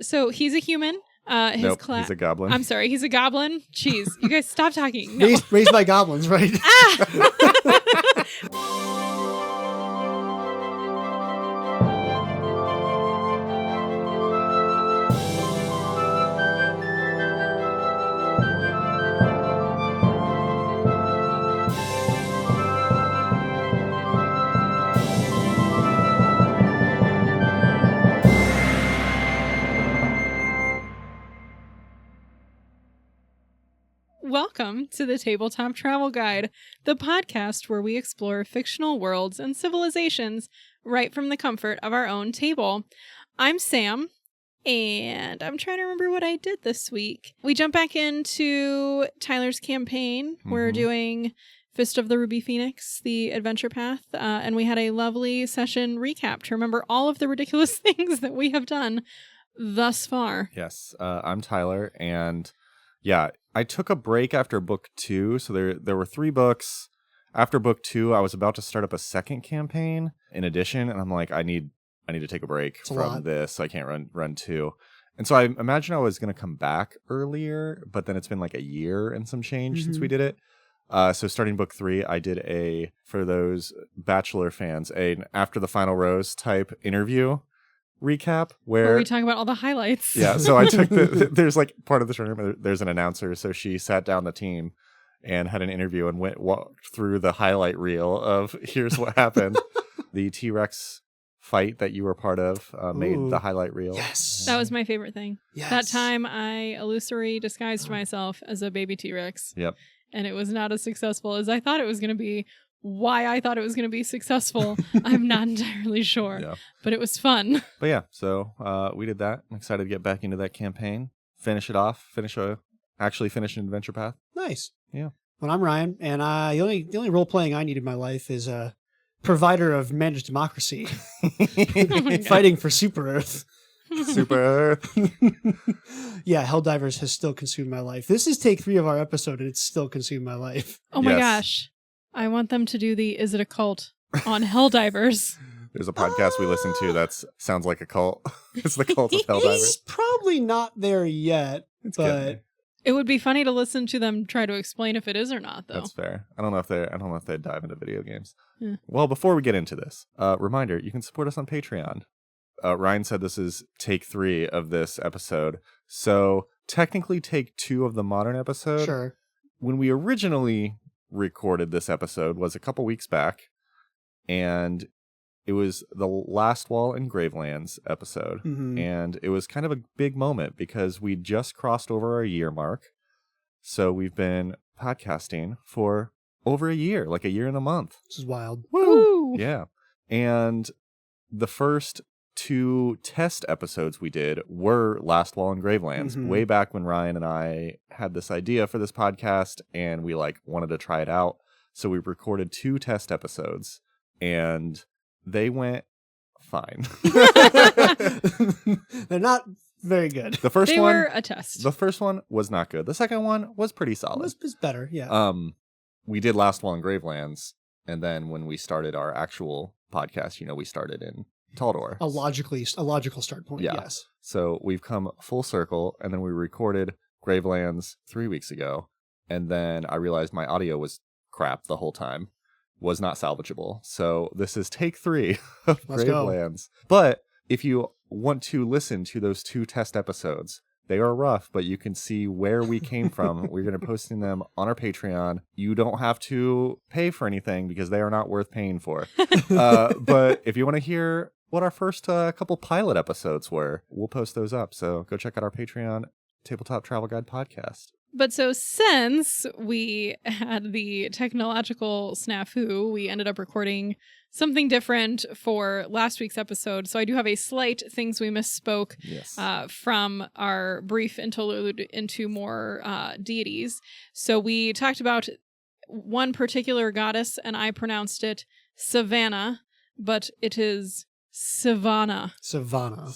So he's a human. Nope, he's a goblin. I'm sorry, he's a goblin. Jeez, you guys stop talking. No. Raised by goblins, right? Welcome to the Tabletop Travel Guide, the podcast where we explore fictional worlds and civilizations right from the comfort of our own table. I'm Sam, and I'm trying to remember what I did this week. We jump back into Tyler's campaign. We're doing Fist of the Ruby Phoenix, the adventure path, and we had a lovely session recap to remember all of the ridiculous things that we have done thus far. Yes, I'm Tyler, and yeah, I took a break after book 2, so there were 3 books. After book 2, I was about to start up a second campaign in addition, and I'm like, I need to take a break from this, so I can't run 2. And so I imagine I was going to come back earlier, but then it's been like a year and some change since we did it. So starting book 3, I did for those Bachelor fans, an After the Final Rose type interview recap where we talk about all the highlights. Yeah, so I took there's like part of the tournament, there's an announcer, so she sat down the team and had an interview and walked through the highlight reel of here's what happened. The T-Rex fight that you were part of made the highlight reel. Yes. That was my favorite thing. Yes. That time I illusory disguised myself as a baby T-Rex. Yep. And it was not as successful as I thought it was going to be. Why I thought it was going to be successful, I'm not entirely sure. Yeah. But it was fun. But yeah, so we did that. I'm excited to get back into that campaign. Finish it off. Finish an adventure path. Nice. Yeah. Well, I'm Ryan, and the only role playing I need in my life is a provider of managed democracy, fighting for Super Earth. Super Earth. Yeah, Helldivers has still consumed my life. This is take 3 of our episode, and it's still consumed my life. Oh my gosh. I want them to do the Is It a Cult on Helldivers. There's a podcast we listen to that sounds like a cult. It's the Cult of Helldivers. It's probably not there yet, but it would be funny to listen to them try to explain if it is or not, though. That's fair. I don't know if they dive into video games. Yeah. Well, before we get into this, reminder, you can support us on Patreon. Ryan said this is take 3 of this episode. So technically take 2 of the modern episode. Sure. When we originally recorded this episode was a couple weeks back, and it was the Lastwall and Gravelands episode. And it was kind of a big moment because we just crossed over our year mark. So we've been podcasting for over a year, like a year and a month. This is wild. Woo! Yeah. And the first 2 test episodes we did were Lastwall and Gravelands, way back when Ryan and I had this idea for this podcast and we wanted to try it out. So we recorded 2 test episodes and they went fine. They're not very good. The first they one were a test. The first one was not good. The second one was pretty solid. It was better, yeah. We did Lastwall and Gravelands, and then when we started our actual podcast, we started in Taldor. A logical start point, yeah. Yes. So we've come full circle, and then we recorded Gravelands 3 weeks ago, and then I realized my audio was crap the whole time, was not salvageable. So this is take 3 of Gravelands. But if you want to listen to those 2 test episodes, they are rough, but you can see where we came from. We're going to be posting them on our Patreon. You don't have to pay for anything because they are not worth paying for. But if you want to hear what our first couple pilot episodes were, we'll post those up. So go check out our Patreon, Tabletop Travel Guide Podcast. But so since we had the technological snafu, we ended up recording something different for last week's episode. So I do have a slight things we misspoke from our brief interlude into more deities. So we talked about one particular goddess, and I pronounced it Savannah, but it is Savannah. Savannah.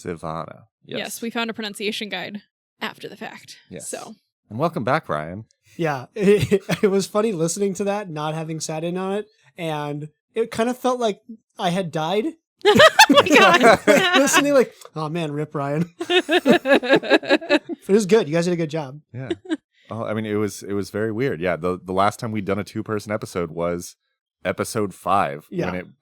Yes, we found a pronunciation guide after the fact. Yes. So. And welcome back, Ryan. Yeah, it was funny listening to that, not having sat in on it, and it kind of felt like I had died Oh my god. Listening like, oh man, rip Ryan. But it was good. You guys did a good job. Yeah. Oh, I mean, it was very weird. Yeah, the last time we'd done a 2-person episode was episode 5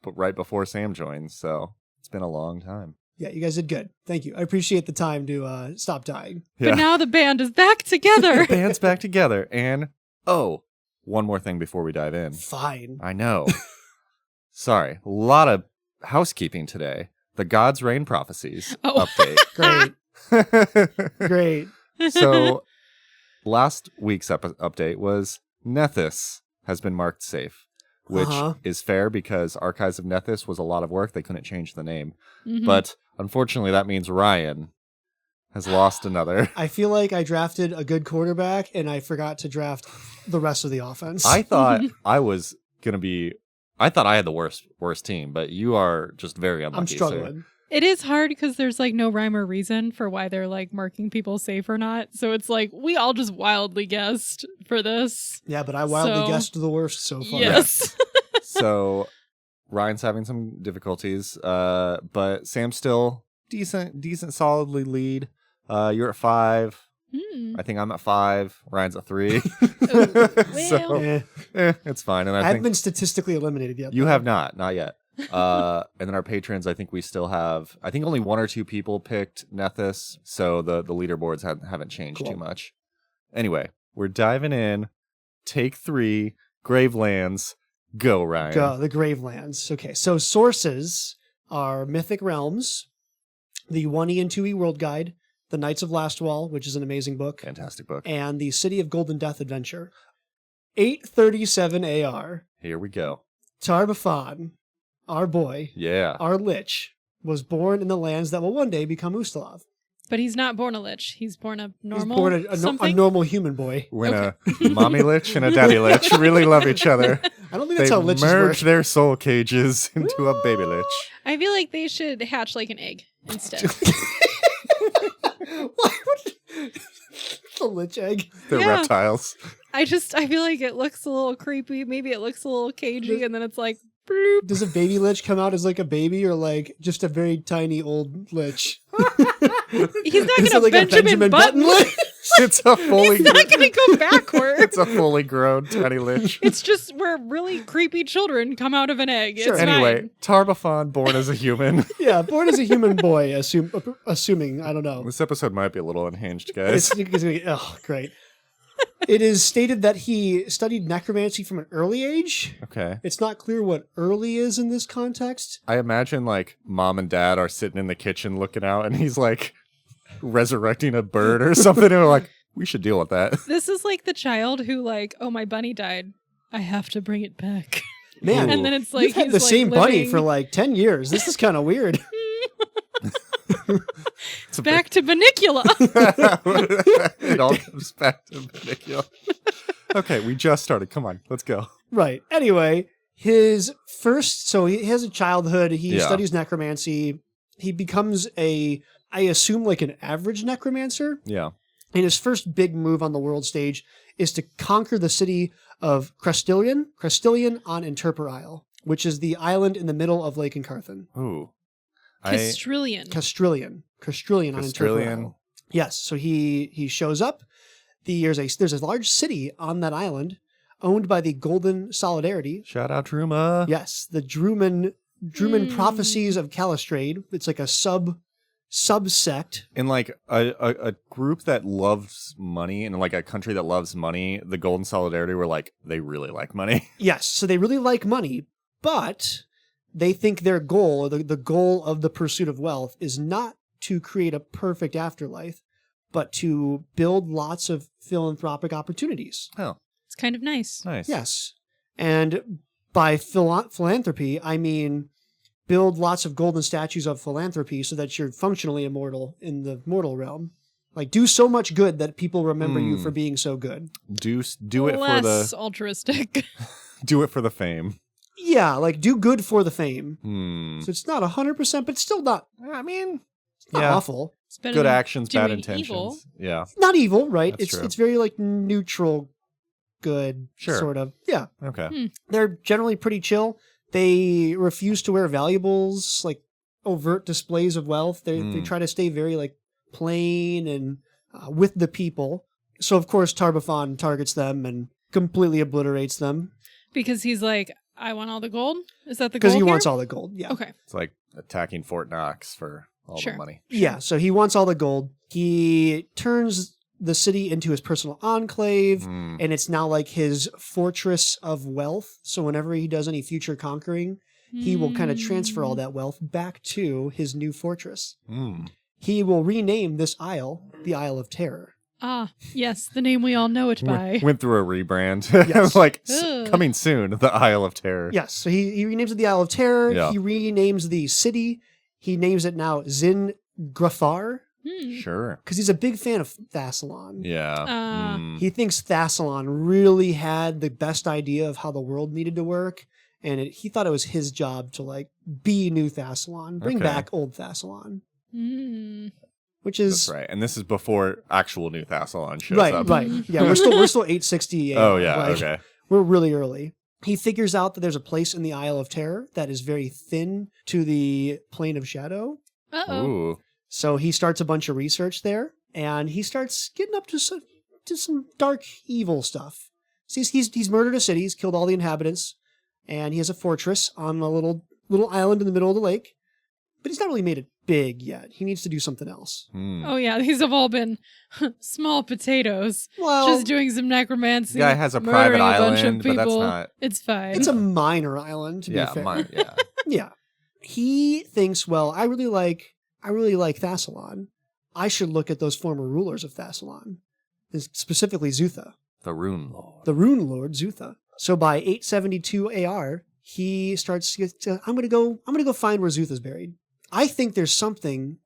right before Sam joined. So it's been a long time. Yeah, you guys did good. Thank you. I appreciate the time to stop dying. Yeah. But now the band is back together. The band's back together. And, one more thing before we dive in. Fine. I know. Sorry. A lot of housekeeping today. The God's Reign Prophecies update. Great. Great. So, last week's update was Nethys has been marked safe, which is fair because Archives of Nethys was a lot of work. They couldn't change the name. Mhm. But unfortunately, that means Ryan has lost another. I feel like I drafted a good quarterback and I forgot to draft the rest of the offense. I thought I was going to be... I thought I had the worst team, but you are just very unlucky. I'm struggling. It is hard because there's like no rhyme or reason for why they're like marking people safe or not. So it's like we all just wildly guessed for this. Yeah, but I wildly guessed the worst so far. Yes. So Ryan's having some difficulties, but Sam's still decent, solidly lead. You're at 5. I think I'm at 5. Ryan's at 3. So it's fine. And I haven't been statistically eliminated yet. You have not yet. And then our patrons, I think we still have. I think only 1 or 2 people picked Nethys, so the leaderboards haven't changed too much. Anyway, we're diving in. Take 3, Gravelands. Go, Ryan. Go, the Gravelands. Okay, so sources are Mythic Realms, the 1E and 2E World Guide, the Knights of Lastwall, which is an amazing book. Fantastic book. And the City of Golden Death Adventure. 837 AR. Here we go. Baphon, our boy, our Lich, was born in the lands that will one day become Ustalav. But he's not born a Lich. He's born a normal He's born a normal human boy. When a mommy Lich and a daddy Lich really love each other. I don't think that's how Liches merge work. their soul cages into a baby Lich. I feel like they should hatch like an egg instead. Why would the Lich egg? They're reptiles. I feel like it looks a little creepy. Maybe it looks a little cagey, and then it's like, bloop. Does a baby Lich come out as like a baby or like just a very tiny old Lich? He's not Is going it to like Benjamin Button Lich? It's a fully. He's not going to go backwards. It's a fully grown tiny Lich. It's just where really creepy children come out of an egg. Sure. It's Anyway, fine. Baphon, born as a human. Yeah, born as a human boy, assuming, I don't know. This episode might be a little unhinged, guys. Great. It is stated that he studied necromancy from an early age. Okay. It's not clear what early is in this context. I imagine like mom and dad are sitting in the kitchen looking out and he's like resurrecting a bird or something. And we're like, we should deal with that. This is like the child who like, oh, my bunny died. I have to bring it back. Man, and then it's like you've had he's the like same bunny living... for like 10 years. This is kind of weird. It's back to Banicula. It all comes back to Banicula. Okay, we just started. Come on, let's go. Right. Anyway, he has a childhood. He studies necromancy. He becomes I assume like an average necromancer. Yeah. And his first big move on the world stage is to conquer the city of Crestilian on Interper Isle, which is the island in the middle of Lake Encarthen. Ooh. Castrilian on Interper Isle. Yes. So he shows up. There's a large city on that island owned by the Golden Solidarity. Shout out Druma. Yes. The Druman Prophecies of Calistrade. It's like a subsect. In like a group that loves money and like a country that loves money, the Golden Solidarity were like, they really like money. Yes. So they really like money, but they think their goal, or the goal of the pursuit of wealth, is not to create a perfect afterlife, but to build lots of philanthropic opportunities. Oh. It's kind of nice. Nice. Yes. And by philanthropy, I mean build lots of golden statues of philanthropy so that you're functionally immortal in the mortal realm. Like, do so much good that people remember you for being so good. Do it Less for the altruistic. do it for the fame. Yeah, like do good for the fame. So it's not 100%, but it's still not. I mean, it's not awful. It's better good than actions, bad doing intentions. evil. Yeah. Not evil, right? That's true. It's very like neutral, good, sort of. Yeah. Okay. They're generally pretty chill. They refuse to wear valuables like overt displays of wealth. They try to stay very like plain and with the people. So of course Tar-Baphon targets them and completely obliterates them. Because he's like, I want all the gold? Is that the goal? Because he here? wants all the gold, yeah. Okay. It's like attacking Fort Knox for all Sure. the money. Yeah, so he wants all the gold. He turns the city into his personal enclave, and it's now like his fortress of wealth. So whenever he does any future conquering, he will kind of transfer all that wealth back to his new fortress. He will rename this isle the Isle of Terror. Ah, yes, the name we all know it by. Went through a rebrand. Yes. Like, Ugh. coming soon, the Isle of Terror. Yes, so he renames it the Isle of Terror. Yeah. He renames the city. He names it now Zin Grafar Sure. because he's a big fan of Thassalon. Yeah. He thinks Thassalon really had the best idea of how the world needed to work, and he thought it was his job to like be New Thassalon, bring Okay. back old Thassalon, Mm. which is That's right. And this is before actual New Thassalon shows right, up. right. Yeah, we're still 860. Oh, yeah. like, Okay. We're really early. He figures out that there's a place in the Isle of Terror that is very thin to the plane of shadow. Uh-oh. Ooh. So he starts a bunch of research there, and he starts getting up to some dark, evil stuff. So he's murdered a city, he's killed all the inhabitants, and he has a fortress on a little island in the middle of the lake. But he's not really made it big yet. He needs to do something else. Oh, yeah, these have all been small potatoes. Well, Just doing some necromancy. Guy has a murdering private a bunch of island, but that's people. not. It's fine. it's a minor island, to be fair. Yeah. Yeah. He thinks, well, I really like Thassalon. I should look at those former rulers of Thassalon, specifically Zutha, The Rune Lord. the Rune Lord Zutha. So by 872 AR, he starts to, I'm gonna go find where Zutha's buried. I think there's something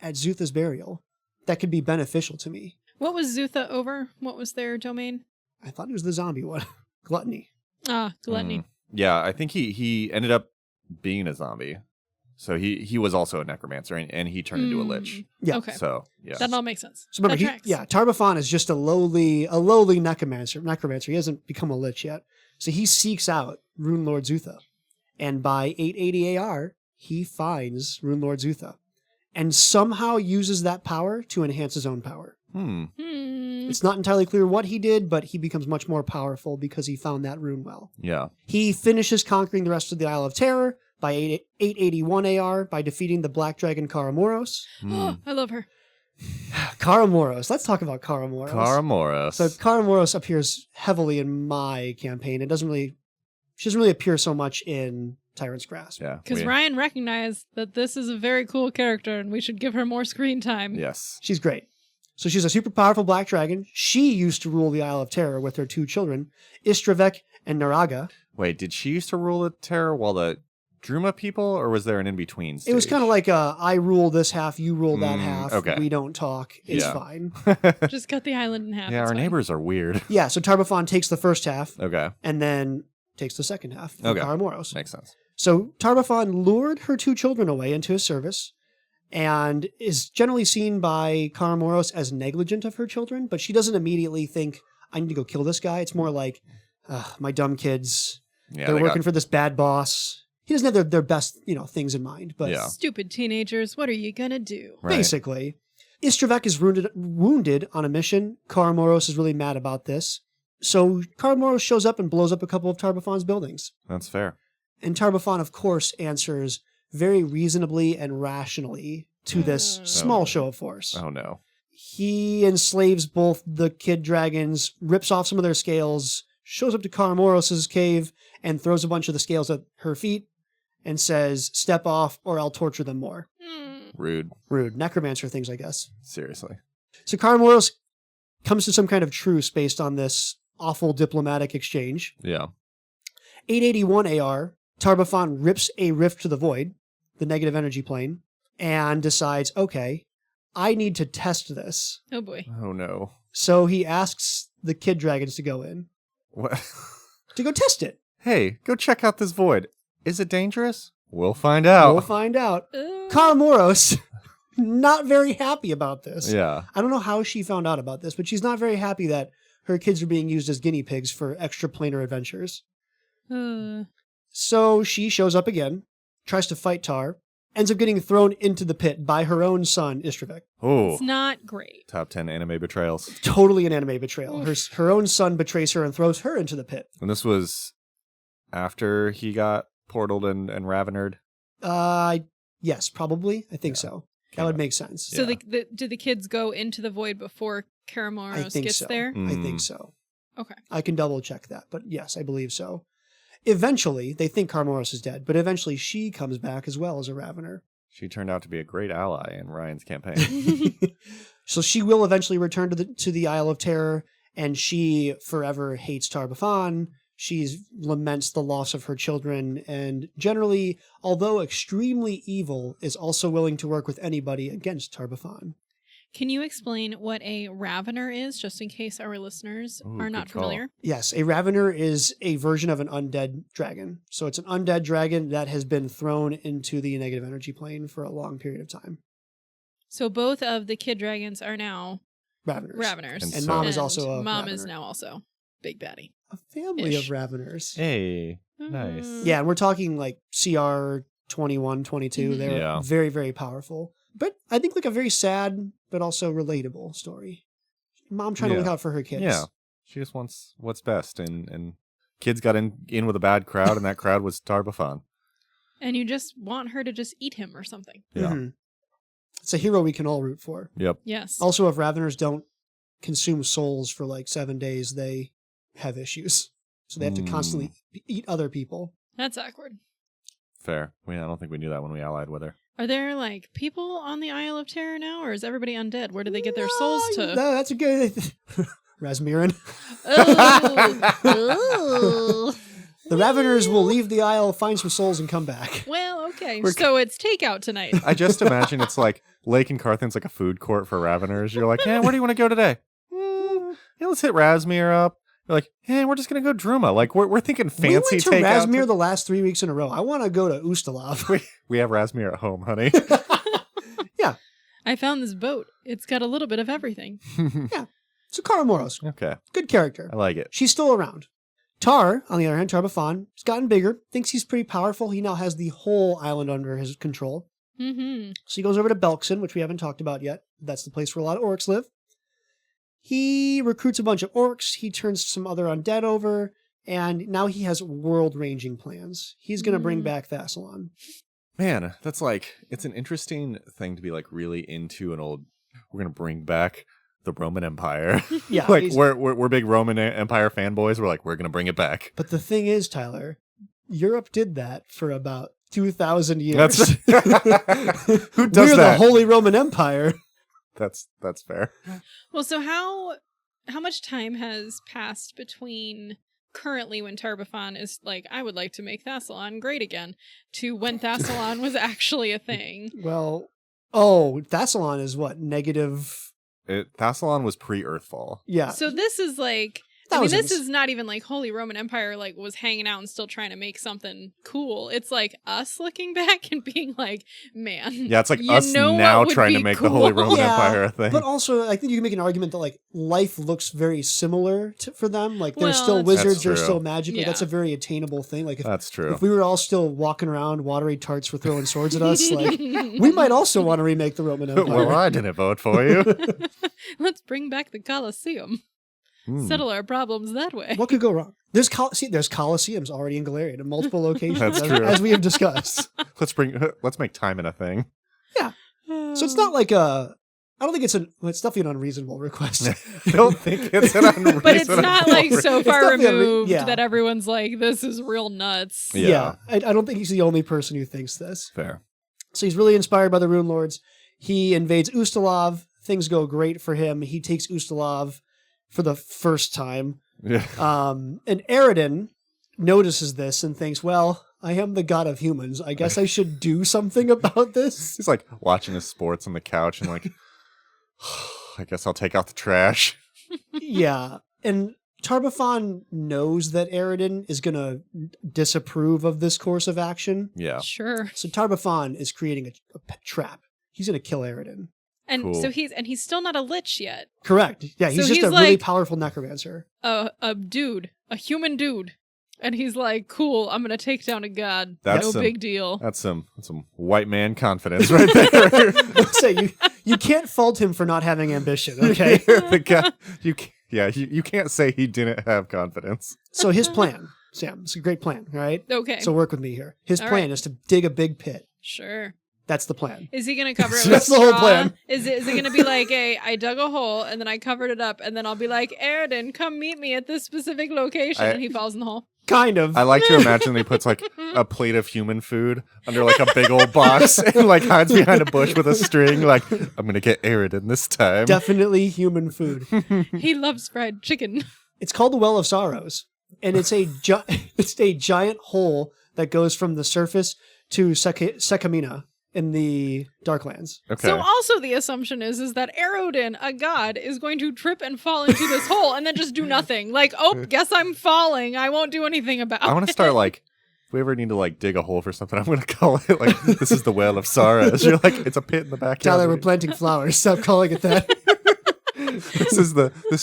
at Zutha's burial that could be beneficial to me. What was Zutha over? What was their domain? I thought it was the zombie one. Gluttony. Ah, gluttony. Yeah, I think he ended up being a zombie. So he was also a necromancer, and he turned into a lich. Yeah. Okay. So, yeah. That all makes sense. So remember, That tracks. Tar-Baphon is just a lowly necromancer. He hasn't become a lich yet. So he seeks out Rune Lord Zutha. And by 880 AR, he finds Rune Lord Zutha. And somehow uses that power to enhance his own power. It's not entirely clear what he did, but he becomes much more powerful because he found that rune well. Yeah. He finishes conquering the rest of the Isle of Terror by 881 AR by defeating the Black Dragon Karamoros. Oh, I love her. Karamoros. Let's talk about Karamoros. Karamoros. So Karamoros appears heavily in my campaign. She doesn't really appear so much in Tyrant's Grasp. Yeah. Because Ryan recognized that this is a very cool character and we should give her more screen time. Yes. She's great. So she's a super powerful black dragon. She used to rule the Isle of Terror with her two children, Istravek and Naraga. Wait, did she used to rule the Terror while the Druma people, or was there an in-between stage? It was kind of like I rule this half, you rule that half. okay. We don't talk. It's Yeah. fine. Just cut the island in half. Yeah, it's our fine. neighbors are weird. Yeah, so Tar-Baphon takes the first half Okay. and then takes the second half from Okay. Karamoros. Makes sense. So Tar-Baphon lured her two children away into his service and is generally seen by Karamoros as negligent of her children, but she doesn't immediately think, I need to go kill this guy. It's more like, my dumb kids, Yeah, they're they working for this bad boss. He doesn't have their best, things in mind, but Yeah. Stupid teenagers, what are you gonna do? Right. basically, Istravek is wounded on a mission. Karamoros is really mad about this. So Karamoros shows up and blows up a couple of Tar-Baphon's buildings. That's fair. And Tar-Baphon, of course, answers very reasonably and rationally to this small show of force. Oh no. He enslaves both the kid dragons, rips off some of their scales, shows up to Karamoros' cave, and throws a bunch of the scales at her feet and says, step off or I'll torture them more. Rude. Rude. Necromancer things, I guess. Seriously. So Karamoros comes to some kind of truce based on this awful diplomatic exchange. Yeah. 881 AR, Tar-Baphon rips a rift to the void, the negative energy plane, and decides, okay, I need to test this. Oh boy. Oh no. So he asks the kid dragons to go in, What? to go test it. Hey, go check out this void. Is it dangerous? We'll find out. We'll find out. Karamoros, not very happy about this. Yeah. I don't know how she found out about this, but she's not very happy that her kids are being used as guinea pigs for extraplanar adventures. So she shows up again, tries to fight Tar, ends up getting thrown into the pit by her own son, Istravik. Oh, It's not great. top 10 anime betrayals. Totally an anime betrayal. Her own son betrays her and throws her into the pit. And this was after he got portaled and ravenered. Yes, probably. I think so. That would make sense. So do the kids go into the void before Karamoros gets there? I think so. Okay. I can double check that, but yes, I believe so. Eventually, they think Karamoros is dead, but eventually she comes back as well as a Ravener. She turned out to be a great ally in Ryan's campaign. So she will eventually return to the Isle of Terror, and she forever hates Tar-Baphon. She laments the loss of her children, and generally, although extremely evil, is also willing to work with anybody against Tar-Baphon. Can you explain what a Ravener is, just in case our listeners are not familiar? Yes, a Ravener is a version of an undead dragon. So it's an undead dragon that has been thrown into the negative energy plane for a long period of time. So both of the kid dragons are now Raveners. And Mom is also a Mom Ravener. is now also Big Baddie. A family Ish. of Raveners. Hey, nice. Yeah, and we're talking like CR 21, 22. They're very, very powerful. But I think like a very sad, but also relatable story. Mom trying to look out for her kids. Yeah. She just wants what's best. And kids got in with a bad crowd, and that crowd was Tar-Baphon. And you just want her to just eat him or something. Yeah. Mm-hmm. It's a hero we can all root for. Yep. Yes. Also, if Raveners don't consume souls for like 7 days, they have issues. So they have to constantly eat other people. That's awkward. Fair. I don't think we knew that when we allied with her. Are there like people on the Isle of Terror now, or is everybody undead? Where do they get their souls to? No, that's a good... Rasmirin. Oh. The Raveners will leave the Isle, find some souls, and come back. Well, okay. So it's takeout tonight. I just imagine it's like Lake and Carthan's like a food court for Raveners. You're like, hey, where do you want to go today? Yeah, let's hit Rasmir up. You're like, hey, we're just going to go Druma. Like, we're thinking fancy we went to takeout. Rasmir the last 3 weeks in a row. I want to go to Ustalav. We have Rasmir at home, honey. Yeah. I found this boat. It's got a little bit of everything. Yeah. So Karamoros. Okay. Good character. I like it. She's still around. Tar, on the other hand, Tar-Baphon, has gotten bigger, thinks he's pretty powerful. He now has the whole island under his control. Mm-hmm. So he goes over to Belkson, which we haven't talked about yet. That's the place where a lot of orcs live. He recruits a bunch of orcs. He turns some other undead over. And now he has world-ranging plans. He's going to bring back Thassalon. Man, that's like, it's an interesting thing to be like really into an old, we're going to bring back the Roman Empire. Yeah. Like, we're big Roman Empire fanboys. We're like, we're going to bring it back. But the thing is, Tyler, Europe did that for about 2,000 years. That's who does We're that? the Holy Roman Empire. That's fair. Well, so how much time has passed between currently when Tar-Baphon is like, I would like to make Thassalon great again, to when Thassalon was actually a thing? Well, Thassalon is what? Negative... Thassalon was pre-Earthfall. Yeah. So this is like, this is not even like Holy Roman Empire like was hanging out and still trying to make something cool. It's like us looking back and being like, man. Yeah, it's like us now trying to make the Holy Roman Empire a thing. But also, I think you can make an argument that like life looks very similar for them. Like they're still that's wizards, true. they're still magic. Like, Yeah. that's a very attainable thing. Like That's true. If we were all still walking around, watery tarts for throwing swords at us, like we might also want to remake the Roman Empire. Well, I didn't vote for you. Let's bring back the Colosseum. Settle our problems that way. What could go wrong? There's Colosseums already in Golarion in multiple locations, That's true. as we have discussed. Let's make Timon a thing. Yeah. So it's not like I don't think it's definitely an unreasonable request. I don't think it's an unreasonable. But it's not like so far definitely removed yeah. that everyone's like, this is real nuts. Yeah. I don't think he's the only person who thinks this. Fair. So he's really inspired by the Rune Lords. He invades Ustalav. Things go great for him. He takes Ustalav for the first time. Yeah. And Eridan notices this and thinks, well, I am the god of humans. I guess I should do something about this. He's like watching his sports on the couch and like, I guess I'll take out the trash. Yeah. And Tar-Baphon knows that Eridan is going to disapprove of this course of action. Yeah. Sure. So Tar-Baphon is creating a trap. He's going to kill Eridan. And Cool. so he's still not a lich yet. Correct. Yeah, he's So just he's a really like- powerful necromancer. A dude. A human dude. And he's like, cool, I'm going to take down a god. That's no some- big deal. That's some white man confidence right there. Say you can't fault him for not having ambition. Okay. The guy, you can't say he didn't have confidence. So his plan, Sam, it's a great plan. All right. Okay. So work with me here. His All plan right. is to dig a big pit. Sure. That's the plan. Is he going to cover it with That's the whole straw? plan. Is it going to be like, I dug a hole and then I covered it up and then I'll be like, Aridin, come meet me at this specific location, and he falls in the hole? Kind of. I like to imagine he puts like a plate of human food under like a big old box and like hides behind a bush with a string. Like, I'm gonna get Aridin this time. Definitely human food. He loves fried chicken. It's called the Well of Sorrows, and it's a giant hole that goes from the surface to Sekamina in the Darklands. Okay. So also the assumption is that Arodin, a god, is going to trip and fall into this hole and then just do nothing. Like, oh, guess I'm falling. I won't do anything about it. I want to start like, if we ever need to like dig a hole for something, I'm gonna call it like this is the Well of Sorrows. You're like, it's a pit in the backyard. Tyler, we're planting flowers. Stop calling it that. This is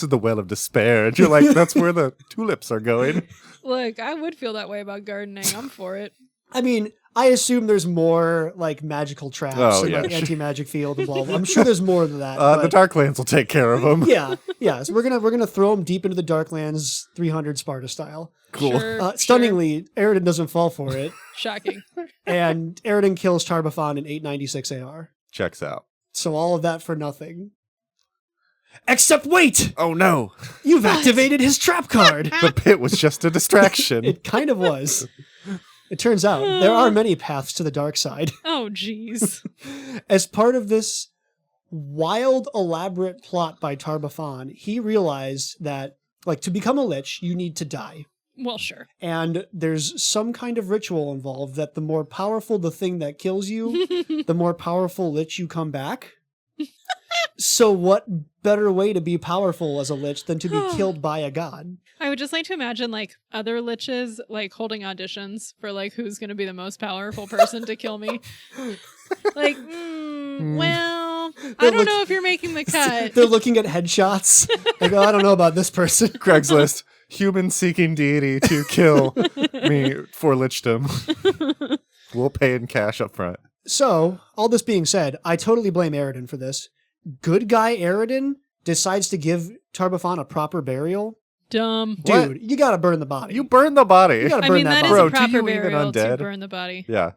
the Well of Despair, and you're like, that's where the tulips are going. Look, I would feel that way about gardening. I'm for it. I mean, I assume there's more like magical traps and like anti-magic field and blah, blah. I'm sure there's more than that. The Darklands will take care of them. Yeah. So we're gonna throw them deep into the Darklands, 300 Sparta style. Cool. Sure, Stunningly, Aridin doesn't fall for it, Shocking. and Aridin kills Baphon in 896 AR. Checks out. So all of that for nothing. Except wait! Oh no! You've activated his trap card! The pit was just a distraction. It kind of was. It turns out there are many paths to the dark side. Oh, jeez. As part of this wild, elaborate plot by Baphon, he realized that, like, to become a lich, you need to die. Well, sure. And there's some kind of ritual involved that the more powerful the thing that kills you, the more powerful lich you come back. So what better way to be powerful as a lich than to be killed by a god? I would just like to imagine like other liches like holding auditions for like who's going to be the most powerful person to kill me. Like, well, I don't know if you're making the cut. They're looking at headshots. Like, oh, I don't know about this person. Craigslist. Human seeking deity to kill me for lichdom. We'll pay in cash up front. So, all this being said, I totally blame Aridin for this. Good guy Aridin decides to give Baphon a proper burial. Dumb. Dude, What? you gotta burn the body. You burn the body. You gotta I burn mean, that that is body. Bro, a do proper you even burial to undead? burn the body. Yeah.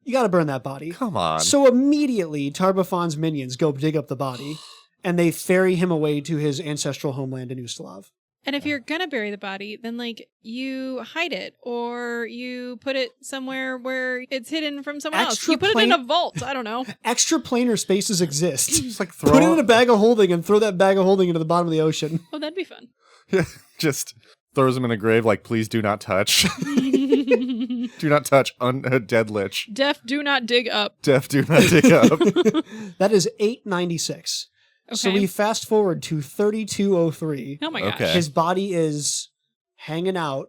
You gotta burn that body. Come on. So immediately, Baphon's minions go dig up the body, and they ferry him away to his ancestral homeland in Ustalav. And if you're gonna bury the body, then like you hide it or you put it somewhere where it's hidden from someone else. Extra You put it in a vault. I don't know. Extra planar spaces exist. just like Put it in throw a bag of holding and throw that bag of holding into the bottom of the ocean. Oh, that'd be fun. just throws him in a grave like, please do not touch. Do not touch dead lich. Deaf, do not dig up. Deaf, do not dig up. That is 896. Okay. So we fast forward to 3203. Oh my gosh. Okay. His body is hanging out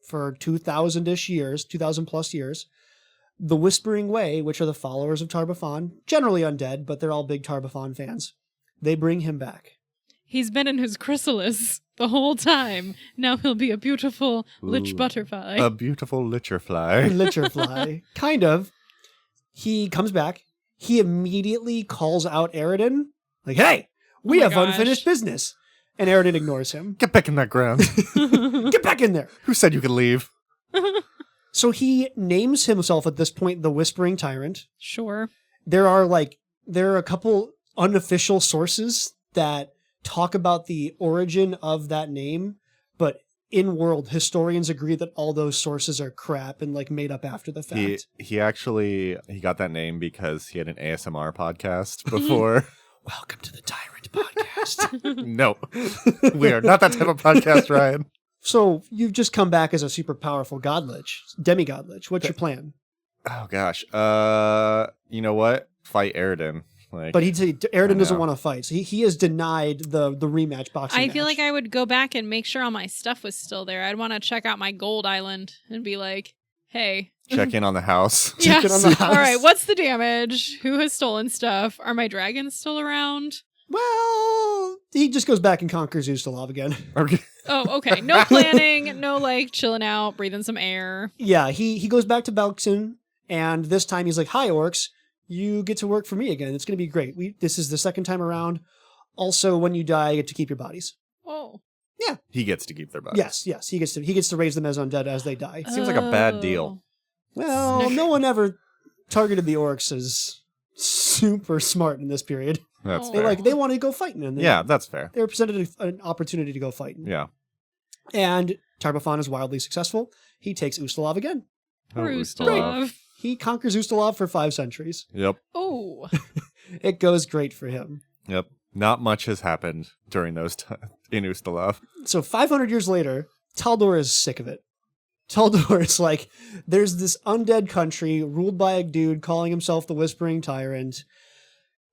for 2,000-ish years, 2,000 plus years. The Whispering Way, which are the followers of Baphon, generally undead, but they're all big Baphon fans, they bring him back. He's been in his chrysalis the whole time. Now he'll be a beautiful lich Ooh. butterfly. A beautiful licherfly. Licherfly. Kind of. He comes back. He immediately calls out Aridin. Like, hey, we my have gosh. unfinished business. And Aridin ignores him. Get back in that ground. Get back in there. Who said you could leave? So he names himself at this point the Whispering Tyrant. Sure. There are a couple unofficial sources that talk about the origin of that name, but in-world historians agree that all those sources are crap and like made up after the fact. He actually got that name because he had an ASMR podcast before. Welcome to the Tyrant Podcast. No, we are not that type of podcast, Ryan. So you've just come back as a super powerful god lich, demigod lich. What's your plan? Oh gosh. You know what? Fight Aridin. Like, But Aridin doesn't know. want to fight. So he has denied the rematch boxing I feel match. like I would go back and make sure all my stuff was still there. I'd want to check out my gold island and be like, hey. check in on the house. Check in on the house. All right, what's the damage? Who has stolen stuff? Are my dragons still around? Well, he just goes back and conquers Ustalav again. Okay. Oh, okay. No planning, no like chilling out, breathing some air. Yeah, he goes back to Belkson, and this time he's like, "Hi, orcs, you get to work for me again. It's going to be great. This is the second time around. Also, when you die, you get to keep your bodies." Oh. Yeah, He gets to keep their bodies. yes, he gets to raise them as undead as they die. Seems like a bad deal. Well, no one ever targeted the orcs as super smart in this period. That's Oh. fair. They wanted to go fighting, and Yeah, that's fair. they were presented an opportunity to go fighting. Yeah. And Tar-Baphon is wildly successful. He takes Ustalav again. Poor Oh, Ustalav. He conquers Ustalav for 5 centuries. Yep. Oh. It goes great for him. Yep. Not much has happened during those in Ustalav. So 500 years later, Taldor is sick of it. Taldor is like, there's this undead country ruled by a dude calling himself the Whispering Tyrant.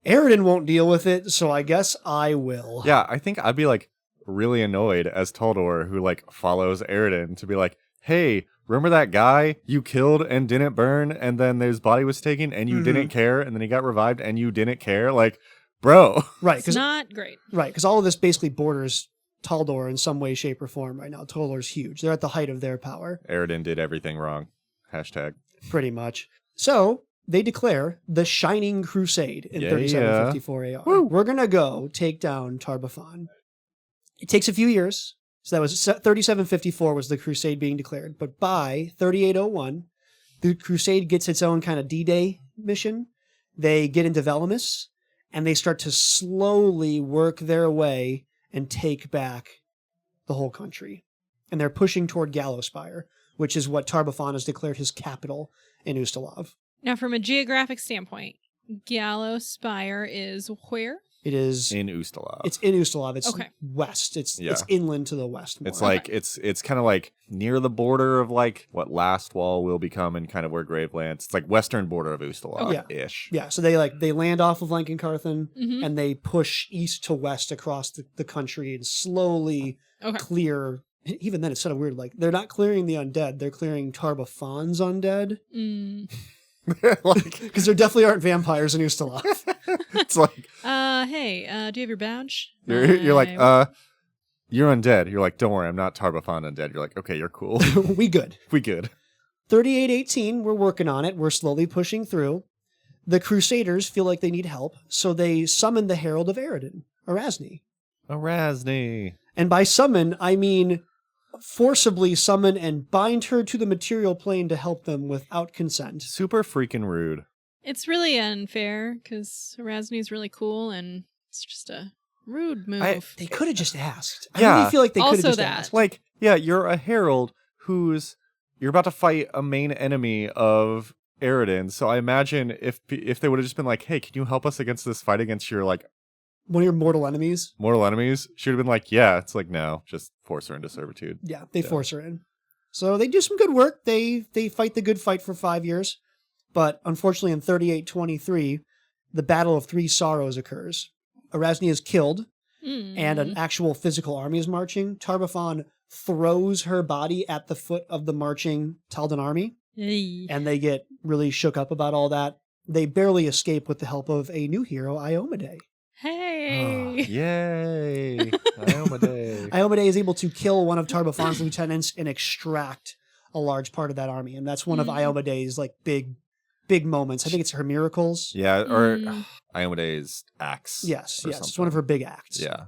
Aridin won't deal with it, so I guess I will. Yeah, I think I'd be like really annoyed as Taldor, who like follows Aridin, to be like, hey, remember that guy you killed and didn't burn, and then his body was taken and you didn't care, and then he got revived and you didn't care? Like, bro. Right, It's because not great. all of this basically borders Taldor in some way, shape, or form right now. Taldor's huge. They're at the height of their power, Aridin did everything wrong. Hashtag. pretty much. So they declare the Shining Crusade in Yeah. 3754 AR. Woo. We're going to go take down Tar-Baphon. It takes a few years. So that was 3754 was the crusade being declared. But by 3801, the crusade gets its own kind of D-Day mission. They get into Velamis, and they start to slowly work their way and take back the whole country. And they're pushing toward Gallowspire, which is what Tar-Baphon has declared his capital in Ustalav. Now, from a geographic standpoint, Gallowspire is where? It is... In Ustalav. It's in Ustalav. It's Okay. west. It's Yeah. inland to the west. More. It's like it's kind of like near the border of like what Lastwall will become and kind of where Gravelands. It's like western border of Ustalav ish. Yeah, so they land off of Lankenkarthen Mhm. and they push east to west across the country and slowly Okay. clear. Even then, it's sort of weird. Like they're not clearing the undead; they're clearing Tar-Baphon's undead Mm. Like because there definitely aren't vampires in Ustalav. it's like Hey, do you have your badge? you're like I- you're undead. You're like, don't worry, I'm not Tar-Baphon undead. You're like, okay, you're cool. We good. We good. 3818, we're working on it. We're slowly pushing through. The Crusaders feel like they need help, so they summon the Herald of Aridin, Erasni. Erasni. And by summon, I mean forcibly summon and bind her to the material plane to help them without consent. Super freaking rude. It's really unfair because Erasni's really cool and it's just a rude move. They could have just asked. I Yeah. really feel like they could have Also just that. asked. Like, yeah, you're a herald you're about to fight a main enemy of Aridin. So I imagine if they would have just been like, hey, can you help us against this fight against your like One of your mortal enemies. mortal enemies, she would have been like, yeah. It's like, no, just force her into servitude. Yeah, they force her in. So they do some good work. They fight the good fight for 5 years. But unfortunately, in 3823, the Battle of Three Sorrows occurs. Erasni is killed, Mm. and an actual physical army is marching. Tar-Baphon throws her body at the foot of the marching Taldan army, Yay. and they get really shook up about all that. They barely escape with the help of a new hero, Iomade. Hey. Yay. Iomade. Iomade is able to kill one of Tar-Baphon's lieutenants and extract a large part of that army, and that's one of Iomade's like big moments. I think it's her miracles. Yeah, or Mm. Iomade's axe. Yes, or yes, it's one of her big acts. Yeah.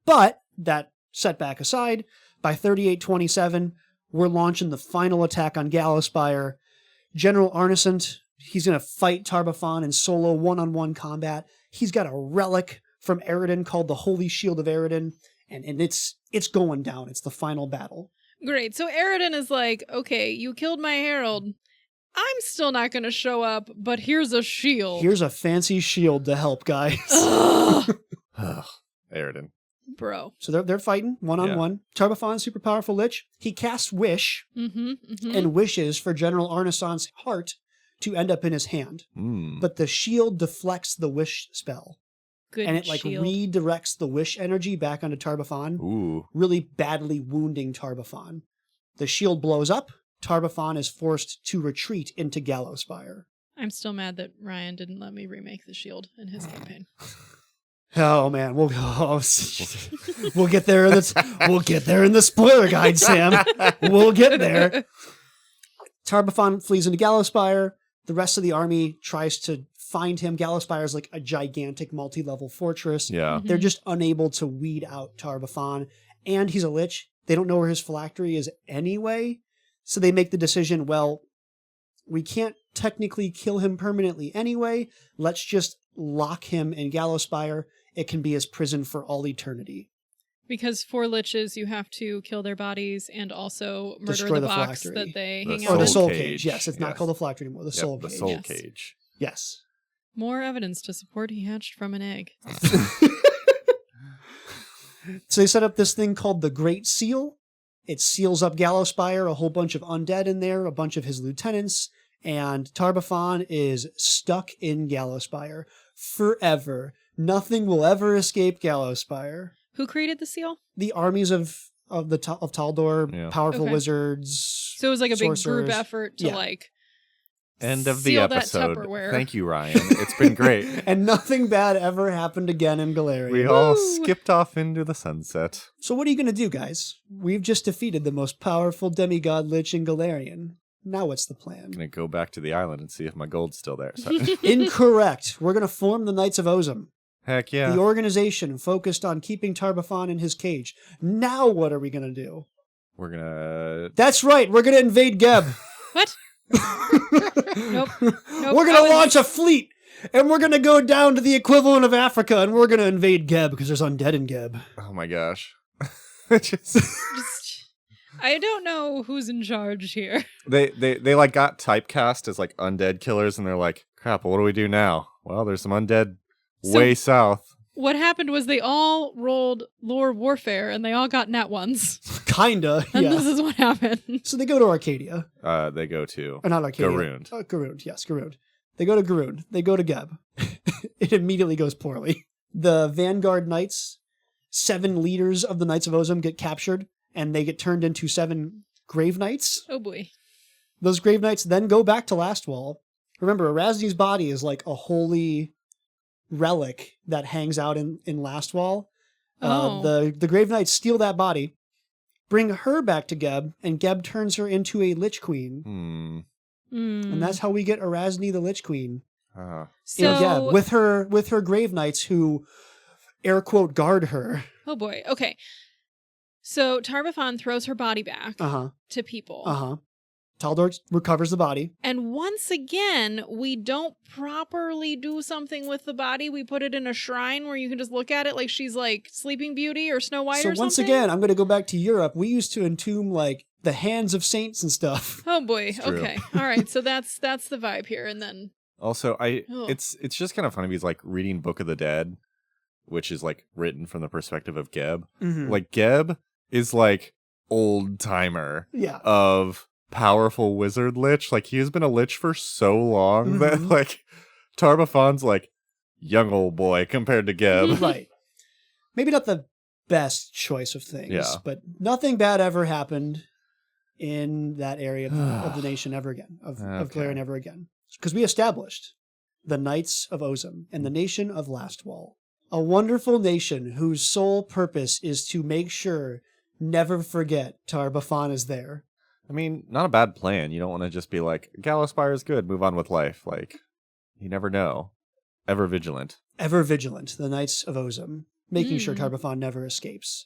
But that setback aside, by 3827, we're launching the final attack on Gallowspire. General Arnesant, he's going to fight Tar-Baphon in solo one-on-one combat. He's got a relic from Aridin called the Holy Shield of Aridin, and it's going down. It's the final battle. Great. So Aridin is like, okay, you killed my herald. I'm still not going to show up, but here's a shield. Here's a fancy shield to help, guys. Ugh. Ugh, Aridin. Bro. So they're fighting one-on-one. Tar-Baphon, super powerful lich. He casts Wish Mm-hmm. Mm-hmm. and wishes for General Arnesant's heart to end up in his hand. Mm. But the shield deflects the wish spell. Good And it like shield. redirects the wish energy back onto Tar-Baphon, Ooh. really badly wounding Tar-Baphon. The shield blows up. Tar-Baphon is forced to retreat into Gallowspire. I'm still mad that Ryan didn't let me remake the shield in his campaign. Oh man, we'll get there in the spoiler guide, Sam. We'll get there. Tar-Baphon flees into Gallowspire. The rest of the army tries to find him. Gallowspire is like a gigantic multi-level fortress. Yeah. They're just unable to weed out Tar-Baphon, and he's a lich. They don't know where his phylactery is anyway, so they make the decision, well, we can't technically kill him permanently anyway. Let's just lock him in Gallowspire. It can be his prison for all eternity. Because for liches, you have to kill their bodies and also murder Destroy the the box phylactery. that they The hang Or out the in. soul cage. cage. Yes, it's not Yes. called the phylactery anymore. The soul The cage. soul Yes. cage. Yes. More evidence to support he hatched from an egg. So they set up this thing called the Great Seal. It seals up Gallowspire, a whole bunch of undead in there, a bunch of his lieutenants, and Tar-Baphon is stuck in Gallowspire forever. Nothing will ever escape Gallowspire. Who created the seal? The armies of Taldor, Yeah. powerful Okay. wizards. So it was like a big sorcerers. group effort to Yeah. like End of the seal that episode. Tupperware. Thank you, Ryan. It's been great. And nothing bad ever happened again in Golarion. We all Woo! skipped off into the sunset. So what are you going to do, guys? We've just defeated the most powerful demigod lich in Golarion. Now what's the plan? I'm gonna go back to the island and see if my gold's still there. Sorry. Incorrect. We're going to form the Knights of Ozum. Heck yeah. The organization focused on keeping Tar-Baphon in his cage. Now what are we going to do? We're gonna. That's right. We're going to invade Geb. what? Nope. We're going to launch a fleet. And we're going to go down to the equivalent of Africa. And we're going to invade Geb because there's undead in Geb. Oh my gosh. Just, I don't know who's in charge here. They like got typecast as like undead killers, and they're like, crap, what do we do now? Well, there's some undead way south. What happened was they all rolled lore warfare and they all got nat ones. Kinda. And Yeah. this is what happened. So they go to Arcadia. They go to Or not Arcadia. Garund. Garund, yes, Garund. They go to Garund. They go to Geb. It immediately goes poorly. The Vanguard Knights, 7 leaders of the Knights of Ozum get captured, and they get turned into 7 Grave Knights. Oh boy. Those Grave Knights then go back to Lastwall. Remember, Erasni's body is like a holy relic that hangs out in Lastwall. Oh. The Grave Knights steal that body, bring her back to Geb, and Geb turns her into a Lich Queen. And that's how we get Erasni the Lich Queen in Geb, So, with her Grave Knights who air quote guard her. oh boy. Okay. So Tar-Baphon throws her body back Uh-huh. to people. Uh-huh. Taldor recovers the body. And once again, we don't properly do something with the body. We put it in a shrine where you can just look at it like she's like Sleeping Beauty or Snow White or So something. once again, I'm going to go back to Europe. We used to entomb like the hands of saints and stuff. Oh boy. It's true. Okay. All right. So that's the vibe here. And then Also, Ugh. it's just kind of funny because like reading Book of the Dead, which is like written from the perspective of Geb. Mhm. Like Geb is like old timer Yeah. of powerful wizard lich. Like he has been a lich for so long that Mhm. like Tar-Baphon's like young old boy compared to Geb. Right. Maybe not the best choice of things, Yeah. but nothing bad ever happened in that area of the nation ever again, of Okay. Golarion ever again. Because we established the Knights of Ozum and the nation of Lastwall. A wonderful nation whose sole purpose is to make sure, never forget, Tar-Baphon is there. I mean, not a bad plan. You don't want to just be like, Gallowspire is good, move on with life. Like, you never know. Ever vigilant. Ever vigilant, the Knights of Ozum, making sure Tar-Baphon never escapes.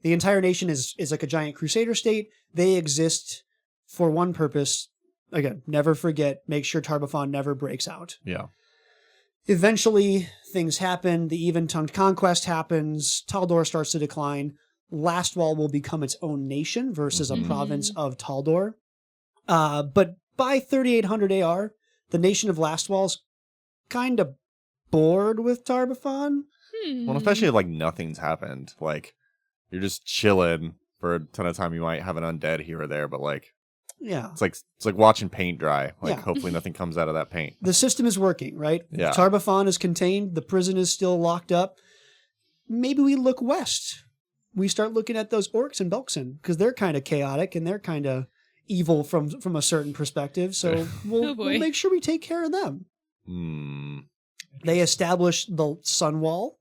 The entire nation is like a giant crusader state. They exist for one purpose. Again, never forget, make sure Tar-Baphon never breaks out. Yeah. Eventually, things happen. The even-tongued conquest happens. Taldor starts to decline. Lastwall will become its own nation versus a province of Taldor. But by 3800 AR, the nation of Lastwall's kind of bored with Tar-Baphon. Well, especially if like nothing's happened. Like, you're just chilling for a ton of time. You might have an undead here or there, but like, Yeah. it's like watching paint dry. Like, Yeah. hopefully nothing comes out of that paint. The system is working, right? Yeah. Tar-Baphon is contained. The prison is still locked up. Maybe we look west. We start looking at those orcs in Belkson because they're kind of chaotic and they're kind of evil from a certain perspective. So we'll boy. make sure we take care of them. Hmm. They established the Sun Wall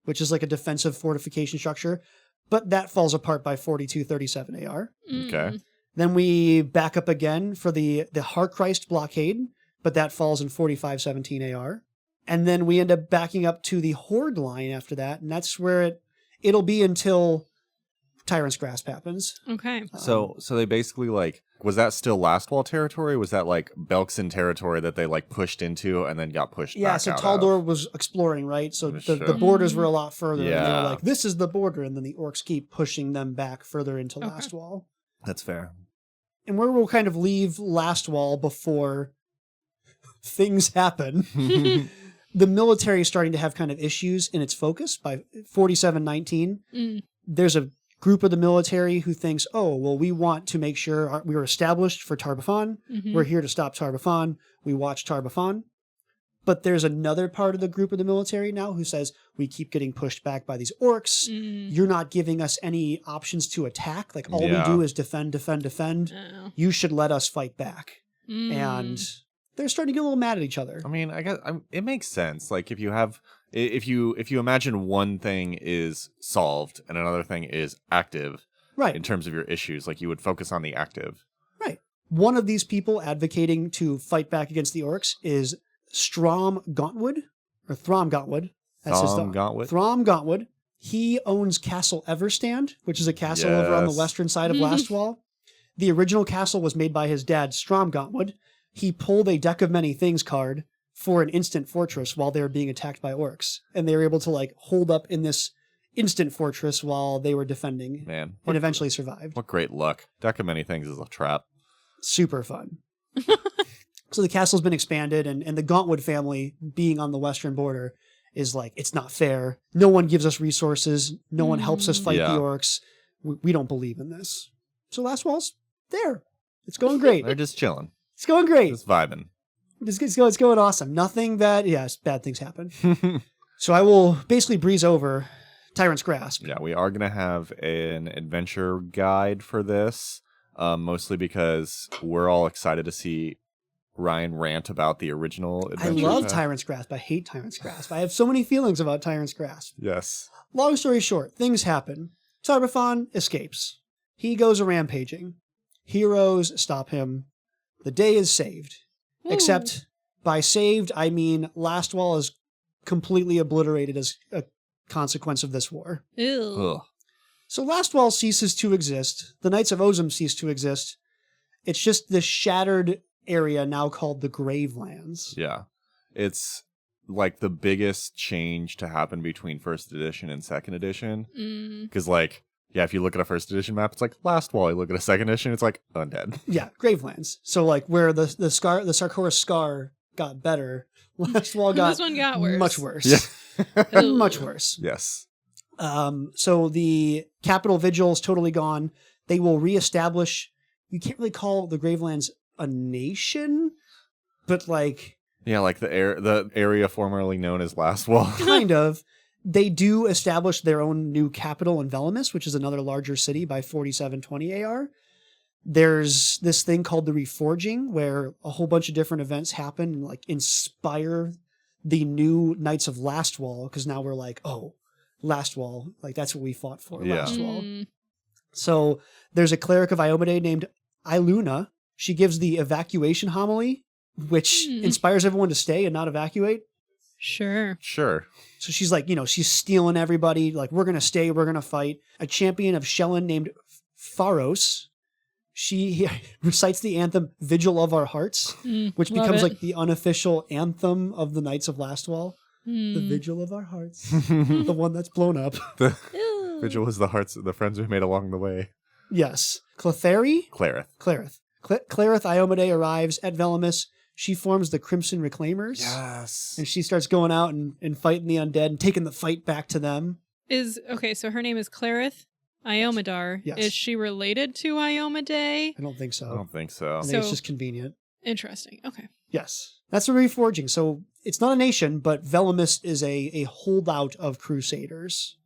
which is like a defensive fortification structure, but that falls apart by 4237 AR. Okay. Then we back up again for the Harchrist blockade, but that falls in 4517 AR. And then we end up backing up to the Horde line after that, and that's where it'll be until Tyrant's Grasp happens. Okay. So they basically like, was that still Lastwall territory? Was that like Belkson territory that they like pushed into and then got pushed back so out Taldor of? was exploring, right? So Sure. the borders were a lot further. And they Yeah. were like, this is the border. And then the orcs keep pushing them back further into Okay. Lastwall. That's fair. And where we'll kind of leave Lastwall before things happen. The military is starting to have kind of issues in its focus by 4719. There's a group of the military who thinks, oh, well, we want to make sure we're established for Tar-Baphon. We're here to stop Tar-Baphon. We watch Tar-Baphon. But there's another part of the group of the military now who says, we keep getting pushed back by these orcs. You're not giving us any options to attack. Like, all we do is defend. Oh. You should let us fight back. And they're starting to get a little mad at each other. I mean, I guess it makes sense. Like if you imagine one thing is solved and another thing is active, Right. in terms of your issues, like you would focus on the active. Right. One of these people advocating to fight back against the orcs is Throm Gauntwood. That's his dog. Throm Gauntwood. He owns Castle Everstand, which is a castle over on the western side of Lastwall. The original castle was made by his dad, Strom Gauntwood. He pulled a Deck of Many Things card for an instant fortress while they were being attacked by orcs. And they were able to like hold up in this instant fortress while they were defending. Man. And eventually survived. What great luck. Deck of Many Things is a trap. Super fun. So the castle's been expanded, and the Gauntwood family, being on the western border, is like, it's not fair. No one gives us resources. No one helps us fight the orcs. We don't believe in this. So Lastwall's there. It's going great. They're just chilling. It's going great. Just vibing. It's going awesome. Nothing bad. Yes, bad things happen. So I will basically breeze over Tyrant's Grasp. Yeah, we are going to have an adventure guide for this, mostly because we're all excited to see Ryan rant about the original adventure. I love Tyrant's Grasp. I hate Tyrant's Grasp. I have so many feelings about Tyrant's Grasp. Yes. Long story short, things happen. Tar-Baphon escapes. He goes a rampaging. Heroes stop him. The day is saved. Ooh. Except by saved, I mean Lastwall is completely obliterated as a consequence of this war. Ew. Ugh. So Lastwall ceases to exist. The Knights of Ozum cease to exist. It's just this shattered area now called the Gravelands. Yeah. It's like the biggest change to happen between first edition and second edition. Because like, yeah, if you look at a first edition map, it's like Lastwall. You look at a second edition, it's like undead. Yeah, Gravelands. So like where the Sarkora Scar got better, Lastwall got This one got worse. much worse. Yeah. Ooh. Much worse. Yes. So the capital vigil is totally gone. They will reestablish. You can't really call the Gravelands a nation, but like Yeah, like the area formerly known as Lastwall. kind of. They do establish their own new capital in Velamis, which is another larger city by 4720 AR. There's this thing called the Reforging, where a whole bunch of different events happen and like inspire the new Knights of Lastwall, because now we're like, oh, Lastwall, like that's what we fought for, Yeah. Lastwall. So there's a cleric of Iomade named Iluna. She gives the evacuation homily, which inspires everyone to stay and not evacuate. Sure. Sure. So she's like, she's stealing everybody. Like, we're going to stay. We're going to fight. A champion of Shelyn named Pharos. She recites the anthem Vigil of Our Hearts, which love becomes it. like the unofficial anthem of the Knights of Lastwall. The Vigil of Our Hearts. The one that's blown up. The Ew. vigil is the hearts of the friends we made along the way. Yes. Cletheri? Clareth. Clareth Iomade arrives at Velamis. She forms the Crimson Reclaimers. Yes. And she starts going out and fighting the undead and taking the fight back to them. So her name is Clareth Iomadar. Yes. Is she related to Iomade? I don't think so. I don't think so. I think it's So- just convenient. Interesting. Okay. Yes. That's the Reforging. So it's not a nation, but Velamis is a holdout of Crusaders.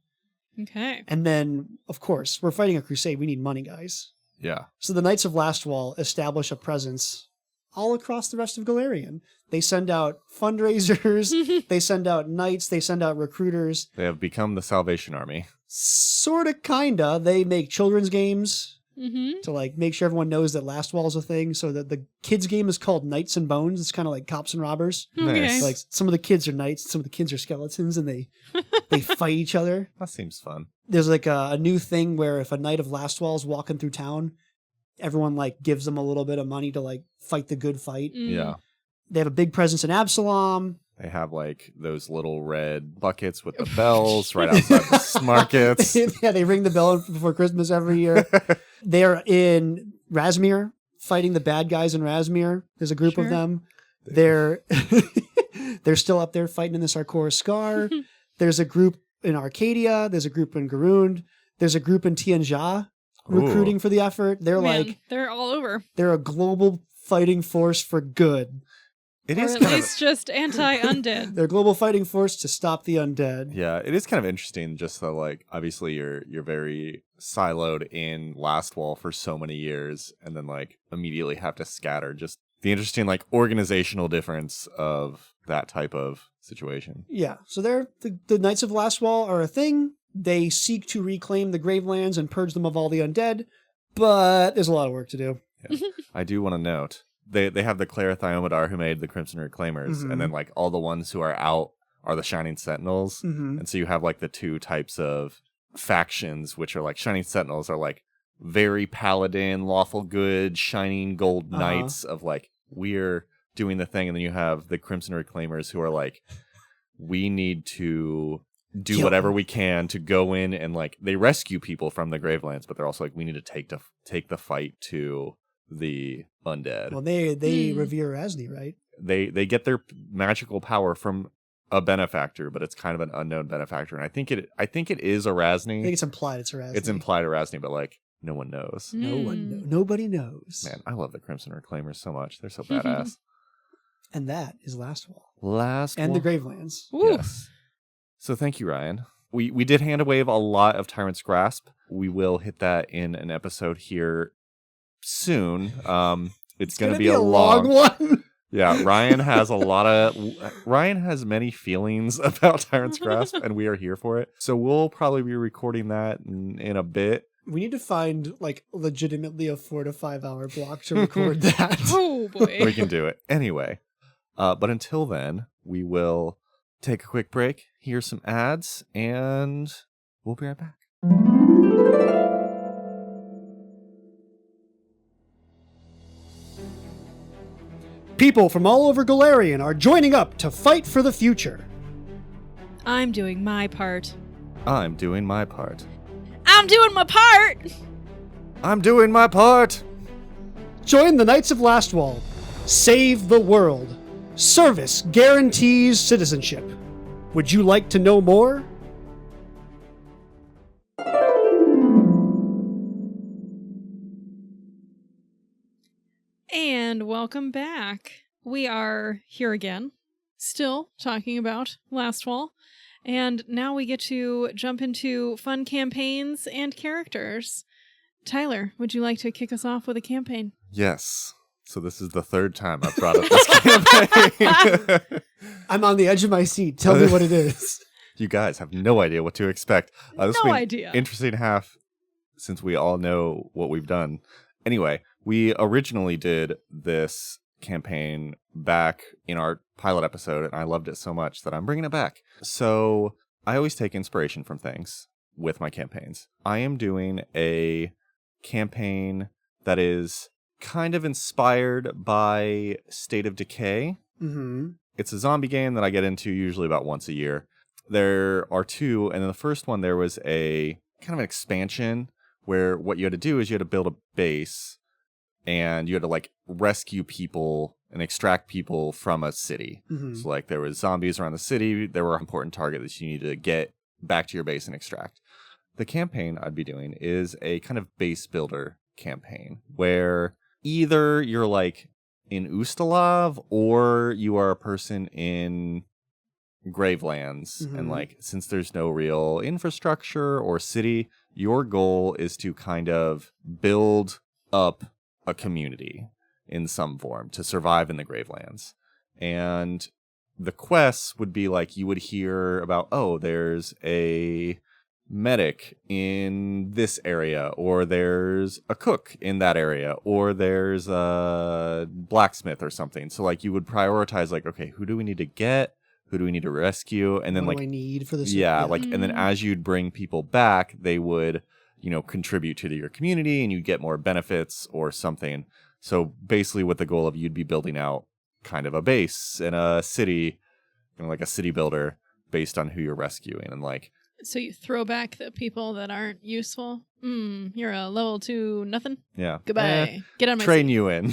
Okay. And then, of course, we're fighting a crusade. We need money, guys. Yeah. So the Knights of Lastwall establish a presence all across the rest of Golarion. They send out fundraisers, they send out knights, they send out recruiters. They have become the Salvation Army. Sorta, kinda. They make children's games Mm-hmm. to like make sure everyone knows that Lastwall is a thing. So that the kids' game is called Knights and Bones. It's kind of like Cops and Robbers. Okay. Nice. Like some of the kids are knights, some of the kids are skeletons, and they fight each other. That seems fun. There's like a new thing where if a knight of Lastwall is walking through town, everyone like gives them a little bit of money to like fight the good fight. Yeah. They have a big presence in Absalom. They have like those little red buckets with the bells right outside the markets. Yeah, they ring the bell before Christmas every year. They're in Razmir fighting the bad guys in Razmir. There's a group of them. They're still up there fighting in the Sarkora Scar. There's a group in Arcadia. There's a group in Garund. There's a group in Tianjia recruiting for the effort. They're all over. They're a global fighting force for good. It Or is at kind least just anti-undead. They're a global fighting force to stop the undead. yeah, it is kind of interesting just that like obviously you're very siloed in Lastwall for so many years and then like immediately have to scatter. Just the interesting like organizational difference of that type of situation. Yeah, so they're the Knights of Lastwall are a thing. They seek to reclaim the Gravelands and purge them of all the undead, but there's a lot of work to do. Yeah. I do want to note they have the Cleric Thiomadar who made the Crimson Reclaimers, and then like all the ones who are out are the Shining Sentinels, and so you have like the two types of factions, which are like Shining Sentinels are like very paladin, lawful good, shining gold knights of like we're doing the thing, and then you have the Crimson Reclaimers who are like we need to do whatever we can to go in and like they rescue people from the Gravelands, but they're also like we need to take the fight to the undead. Well, they revere Rasni, right? They get their magical power from a benefactor, but it's kind of an unknown benefactor, and I think it is a Rasni. I think it's implied it's a Rasni. It's implied a Rasni, but like no one knows. Nobody knows. Man, I love the Crimson Reclaimers so much. They're so badass. And that is Lastwall. And the Gravelands. Yes. So thank you, Ryan. We did hand away a lot of Tyrant's Grasp. We will hit that in an episode here soon. It's going to be a long one. Yeah, Ryan has many feelings about Tyrant's Grasp, and we are here for it. So we'll probably be recording that in a bit. We need to find like legitimately a 4 to 5 hour block to record that. Oh boy. We can do it. Anyway, but until then, we will take a quick break, hear some ads, and we'll be right back. People from all over Golarion are joining up to fight for the future. I'm doing my part. I'm doing my part. I'm doing my part! I'm doing my part! Join the Knights of Lastwall. Save the world. Service guarantees citizenship. Would you like to know more? And welcome back. We are here again, still talking about Lastwall, and now we get to jump into fun campaigns and characters. Tyler, would you like to kick us off with a campaign? Yes. So this is the third time I've brought up this campaign. I'm on the edge of my seat. Tell me what it is. You guys have no idea what to expect. This will be idea. Interesting half, since we all know what we've done. Anyway, we originally did this campaign back in our pilot episode, and I loved it so much that I'm bringing it back. So I always take inspiration from things with my campaigns. I am doing a campaign that is kind of inspired by State of Decay. Mm-hmm. It's a zombie game that I get into usually about once a year. There are two, and in the first one there was a kind of an expansion where what you had to do is you had to build a base and you had to like rescue people and extract people from a city. Mm-hmm. So like there was zombies around the city, there were important targets that you needed to get back to your base and extract. The campaign I'd be doing is a kind of base builder campaign where either you're like in Ustalav or you are a person in Gravelands. Mm-hmm. And like, since there's no real infrastructure or city, your goal is to kind of build up a community in some form to survive in the Gravelands. And the quests would be like, you would hear about, oh, there's a medic in this area, or there's a cook in that area, or there's a blacksmith or something. So like you would prioritize like, okay, who do we need to get? Who do we need to rescue? And then what like, do I need for this? yeah, like, and then as you'd bring people back, they would, you know, contribute to your community and you'd get more benefits or something. So basically with the goal of you'd be building out kind of a base in a city, you know, like a city builder based on who you're rescuing. And like, So you throw back the people that aren't useful. You're a level 2 nothing. yeah, Goodbye. Get on my train seat. you in.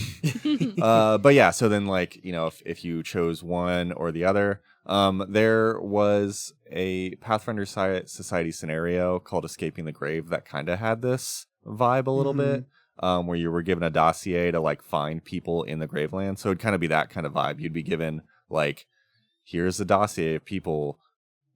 But yeah, so then like, you know, if you chose one or the other, there was a Pathfinder Society scenario called Escaping the Grave that kind of had this vibe a little bit, where you were given a dossier to like find people in the Graveland. So it'd kind of be that kind of vibe. You'd be given like, here's a dossier of people,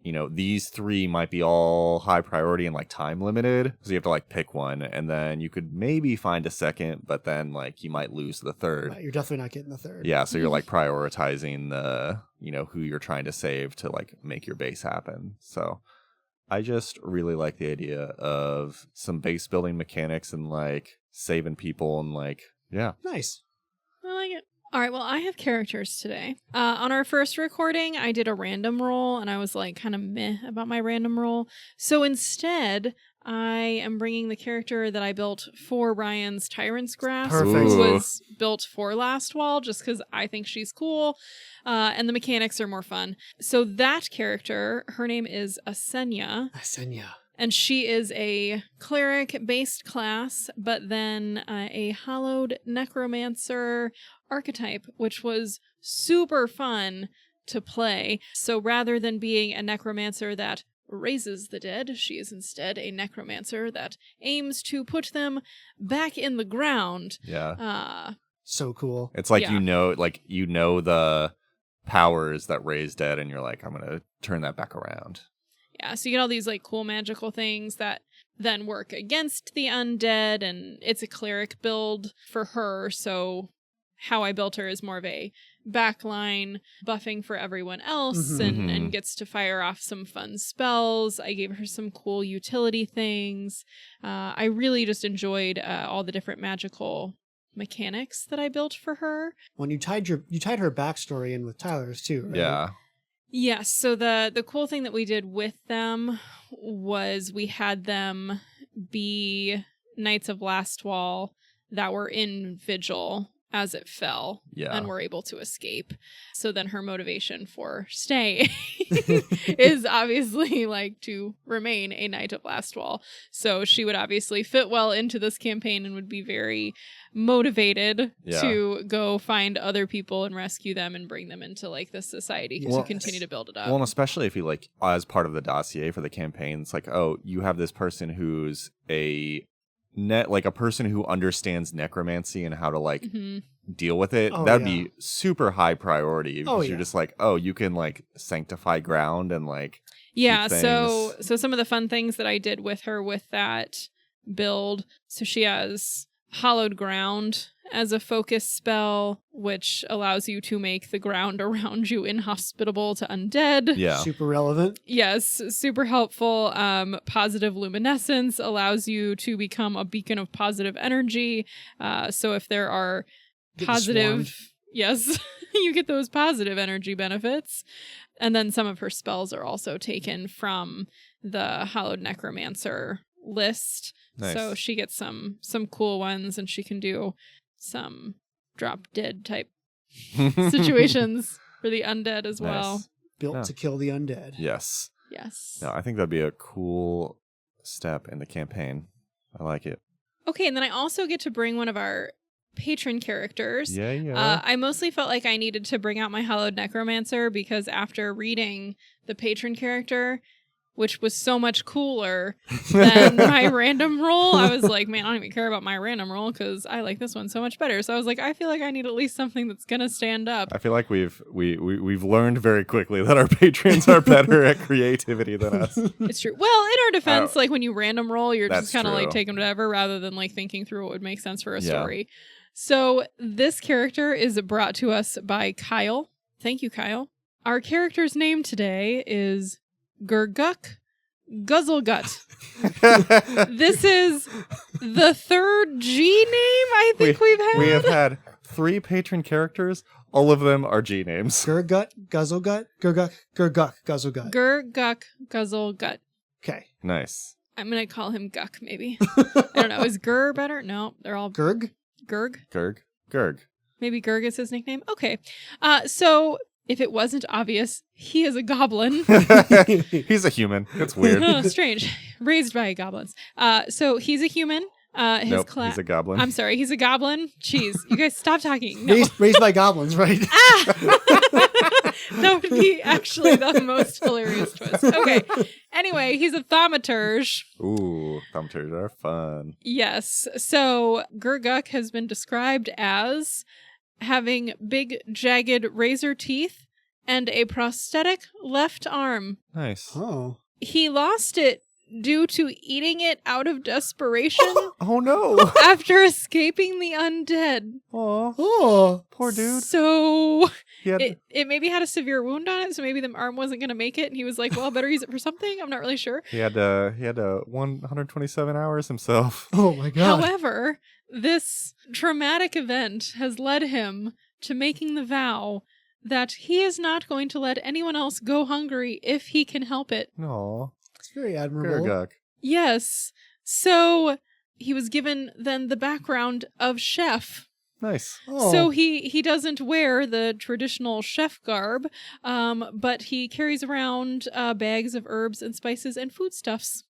you know, these 3 might be all high priority and like time limited. So you have to like pick one, and then you could maybe find a second, but then like you might lose the third. Right, you're definitely not getting the third. Yeah, so you're like prioritizing the, you know, who you're trying to save to like make your base happen. So I just really like the idea of some base building mechanics and like saving people and like, yeah. Nice. I like it. All right, well, I have characters today. On our first recording, I did a random roll, and I was like kind of meh about my random roll. So instead, I am bringing the character that I built for Ryan's Tyrant's Grasp, Perfect. who was built for Lastwall, just because I think she's cool, and the mechanics are more fun. So that character, her name is Asenya. Asenya. And she is a cleric-based class, but then a hallowed necromancer archetype, which was super fun to play. So rather than being a necromancer that raises the dead, she is instead a necromancer that aims to put them back in the ground. Yeah. So cool. It's like, Yeah. you know the powers that raise dead, and you're like, I'm going to turn that back around. Yeah, so you get all these like cool magical things that then work against the undead, and it's a cleric build for her, so how I built her is more of a backline buffing for everyone else and gets to fire off some fun spells. I gave her some cool utility things. I really just enjoyed all the different magical mechanics that I built for her. When you tied her backstory in with Tyler's too, right? Yeah. Yes, so the cool thing that we did with them was we had them be Knights of Lastwall that were in Vigil as it fell, and were able to escape. So then her motivation for stay is obviously like to remain a Knight of Lastwall. So she would obviously fit well into this campaign and would be very motivated to go find other people and rescue them and bring them into like this society to continue to build it up. Well, and especially if you like, as part of the dossier for the campaign, it's like, oh, you have this person who's a person who understands necromancy and how to like deal with it. That'd be super high priority. Because you're just like, oh, you can like sanctify ground and like keep things. So some of the fun things that I did with her with that build. So she has Hallowed Ground as a focus spell, which allows you to make the ground around you inhospitable to undead. Yeah. Super relevant. Yes, super helpful. Positive luminescence allows you to become a beacon of positive energy. So if there are positive, yes, you get those positive energy benefits. And then some of her spells are also taken from the Hallowed Necromancer list. Nice. So she gets some cool ones, and she can do some drop dead type situations for the undead as well. Nice. Built to kill the undead. Yes. Yes. No, I think that'd be a cool step in the campaign. I like it. Okay, and then I also get to bring one of our patron characters. Yeah. I mostly felt like I needed to bring out my Hallowed Necromancer because after reading the patron character, which was so much cooler than my random roll, I was like, man, I don't even care about my random roll because I like this one so much better. So I was like, I feel like I need at least something that's gonna stand up. I feel like we've learned very quickly that our patrons are better at creativity than us. It's true. Well, in our defense, like when you random roll, you're That's just kind of like true. taking whatever rather than like thinking through what would make sense for a story. So this character is brought to us by Kyle. Thank you, Kyle. Our character's name today is Gurguk Guzzlegut. This is the third G name I think we've had. We have had 3 patron characters. All of them are G names. Gurgut, Guzzlegut, Gurguk, Guzzlegut. Gurguk Guzzlegut. Okay. Nice. I'm going to call him Guck, maybe. I don't know. Is Gur better? No, they're all Gurg? Gurg. Gurg. Maybe Gurg is his nickname? Okay. So, if it wasn't obvious, he is a goblin. He's a human. It's weird. Oh, strange. Raised by goblins. So, he's a human. Nope, he's a goblin. I'm sorry, he's a goblin. Jeez, you guys stop talking. No. Raised by goblins, right? That would be actually the most hilarious twist. Okay. Anyway, he's a thaumaturge. Ooh, thaumaturge are fun. Yes. So Gurguk has been described as having big, jagged razor teeth and a prosthetic left arm. Nice. Oh. He lost it due to eating it out of desperation Oh no. after escaping the undead. Aw, Oh. poor dude. So He had it maybe had a severe wound on it, so maybe the arm wasn't going to make it, and he was like, well, I better use it for something. I'm not really sure. he had 127 hours himself. Oh my god. However, this traumatic event has led him to making the vow that he is not going to let anyone else go hungry if he can help it. No. It's very admirable. Gurguk. Yes. So he was given then the background of chef. Nice. Oh. So he doesn't wear the traditional chef garb, but he carries around bags of herbs and spices and foodstuffs.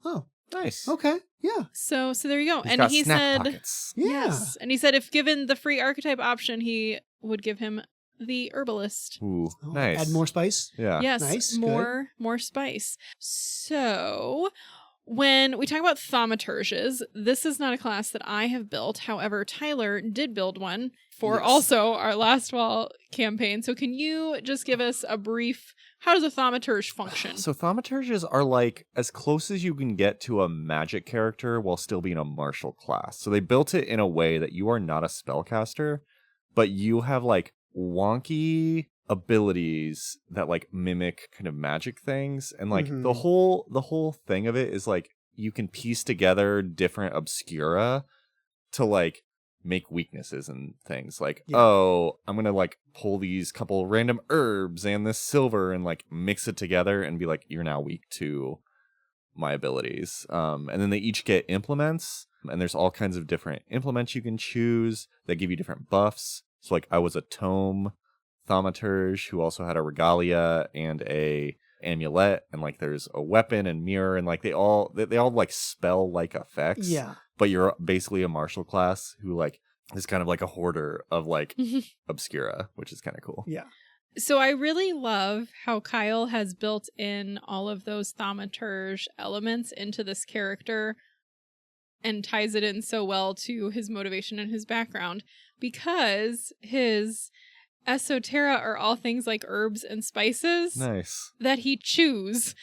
Oh. Nice. Okay. Yeah. So there you go. He's And got he snack said, pockets. Yeah. yes. And he said if given the free archetype option, he would give him the herbalist. Ooh, Oh, nice. Add more spice. Yeah. Yes, Nice, more spice. So when we talk about thaumaturges, this is not a class that I have built. However, Tyler did build one for Yes. also our Lastwall campaign. So can you just give us a brief, how does a thaumaturge function? So thaumaturges are like as close as you can get to a magic character while still being a martial class. So they built it in a way that you are not a spellcaster, but you have like wonky abilities that like mimic kind of magic things, and like the whole thing of it is like you can piece together different obscura to like make weaknesses and things like, Yeah. oh, I'm gonna like pull these couple random herbs and this silver and like mix it together and be like, you're now weak to my abilities. And then they each get implements, and there's all kinds of different implements you can choose that give you different buffs. So like I was a tome thaumaturge who also had a regalia and a amulet, and like there's a weapon and mirror, and like they all like spell like effects. Yeah. But you're basically a martial class who like is kind of like a hoarder of like obscura, which is kind of cool. Yeah. So I really love how Kyle has built in all of those thaumaturge elements into this character and ties it in so well to his motivation and his background, because his esoterra are all things like herbs and spices Nice. that he chews,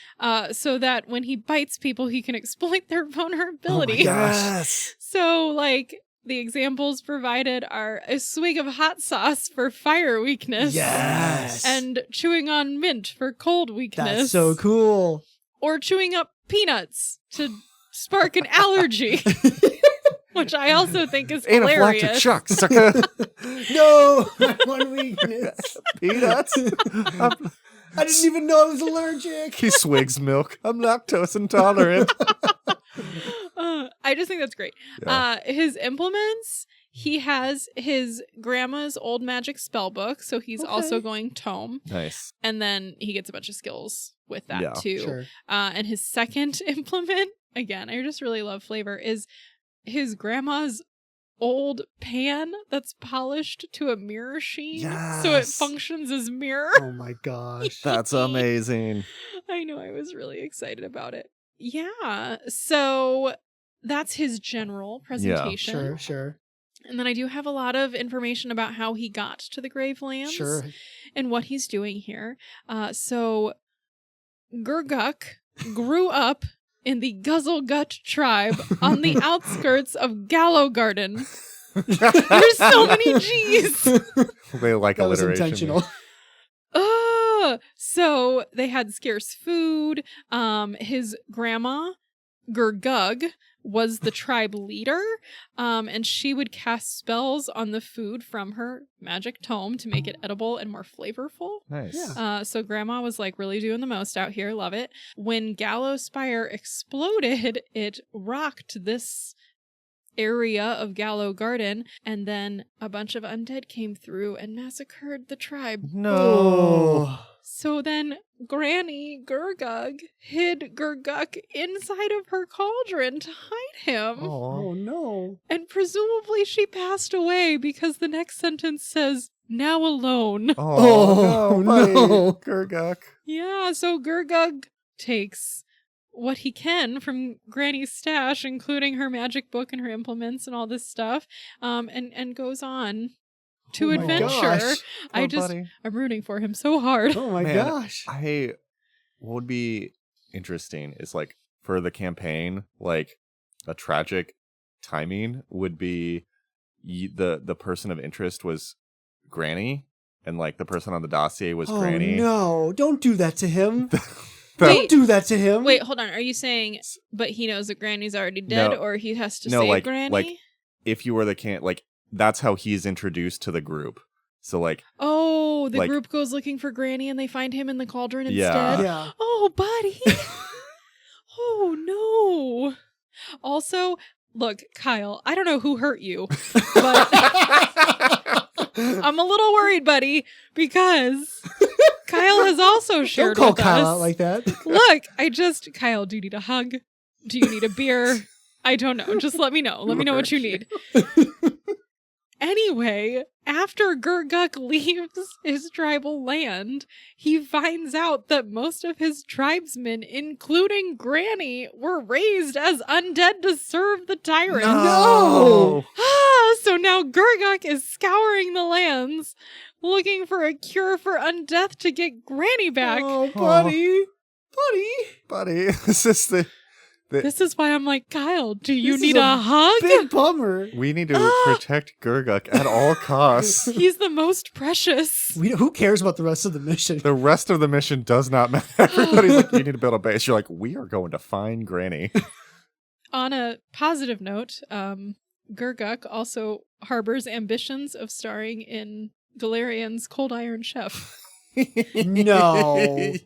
so that when he bites people, he can exploit their vulnerability. Oh my gosh. Yes. So, like, the examples provided are a swig of hot sauce for fire weakness. Yes. And chewing on mint for cold weakness. That's so cool. Or chewing up peanuts to spark an allergy. Which I also think is Anaphylactic hilarious. shock, sucker. No, my one weakness. Peanuts. I didn't even know I was allergic. He swigs milk. I'm lactose intolerant. I just think that's great. Yeah. His implements, he has his grandma's old magic spell book, so he's also going tome. Nice. And then he gets a bunch of skills with that Yeah, too. Sure. And his second implement, again, I just really love flavor, is his grandma's old pan that's polished to a mirror sheen. So it Yes. functions as mirror. Oh my gosh. That's amazing. I know, I was really excited about it. Yeah. So that's his general presentation. Sure, sure. And then I do have a lot of information about how he got to the Gravelands. Sure. And what he's doing here. So Gurguk grew up in the Guzzlegut tribe on the outskirts of Gallow Garden. There's so many G's. They like That was alliteration. intentional. So they had scarce food. His grandma, Gurgug, was the tribe leader, and she would cast spells on the food from her magic tome to make it edible and more flavorful. Nice. Yeah. So grandma was like really doing the most out here. Love it. When Gallows Spire exploded, it rocked this area of Gallow Garden, and then a bunch of undead came through and massacred the tribe. No. Oh. So then Granny Gurgug hid Gurguk inside of her cauldron to hide him. Oh no. And presumably she passed away because the next sentence says, now alone. Oh, no, buddy. no. Gurguk. Yeah, so Gurgug takes what he can from Granny's stash, including her magic book and her implements and all this stuff, and goes on to Oh my adventure. gosh. I'm rooting for him so hard. Oh my Man, gosh. What would be interesting is like for the campaign, like a tragic timing would be the person of interest was Granny, and like the person on the dossier was Granny. No, don't do that to him. Wait. Don't do that to him. Wait, hold on. Are you saying, but he knows that Granny's already dead, No. or he has to No, save like- Granny? like- If you were like that's how he's introduced to the group. So like Oh, the like- group goes looking for Granny and they find him in the cauldron Yeah. instead? Yeah. Oh, buddy. Oh, no. Also, look, Kyle, I don't know who hurt you, but I'm a little worried, buddy, because Kyle has also Don't shared call with Kyle us. out like that. Look, Kyle, do you need a hug? Do you need a beer? I don't know. Just let me know. Let me know what you need. Anyway, after Gurguk leaves his tribal land, he finds out that most of his tribesmen, including Granny, were raised as undead to serve the tyrant. No. So now Gurguk is scouring the lands, looking for a cure for undeath to get Granny back. Oh, buddy. buddy, this is This is why I'm like, Kyle, do you This need is a hug? Big bummer. we need to protect Gurguk at all costs. He's the most precious. Who cares about the rest of the mission? The rest of the mission does not matter. Everybody's like, you need to build a base. You're like, we are going to find Granny. On a positive note, Gurguk also harbors ambitions of starring in Golarion's Cold Iron Chef, No.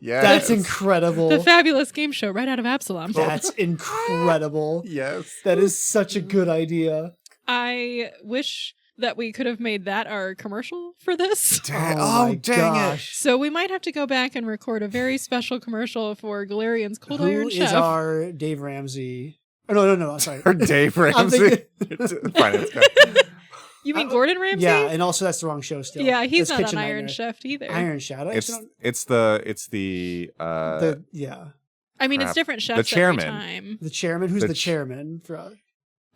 Yes. That's incredible. the fabulous game show right out of Absalom. That's incredible. Yes. That is such a good idea. I wish that we could have made that our commercial for this. Oh my gosh. So we might have to go back and record a very special commercial for Golarion's Cold Who Iron is Chef. our Dave Ramsey? Oh, no, sorry. Or Dave I'm Ramsey. thinking- Finance guy. You mean Gordon Ramsay? Yeah, and also that's the wrong show still. Yeah, he's That's not Kitchen on Iron Nightmare. Chef either. Iron Shadow. It's the yeah. I mean, it's crap. different chefs chairman. every time. The chairman. Who's The the ch- chairman? For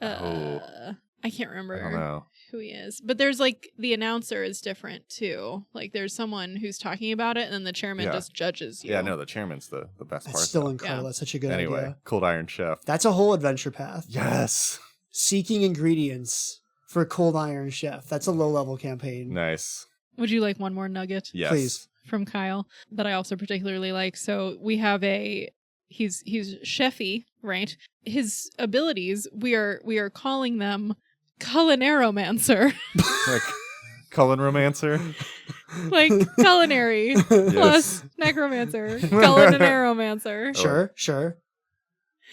I can't remember I don't know. who he is. But there's like the announcer is different too. Like there's someone who's talking about it and then the chairman Yeah. just judges you. Yeah, no, the chairman's the best That's part. still though. incredible. Yeah. That's such a good Anyway, idea. Cold Iron Chef. That's a whole adventure path. Yes. Seeking ingredients for Cold Iron Chef. That's a low-level campaign. Nice. Would you like one more nugget Yes. Please. from Kyle that I also particularly like? So we have he's chefy, right? His abilities, we are calling them culinaromancer. Like Cullen Romancer. Like culinary plus necromancer. Culinaromancer. Sure.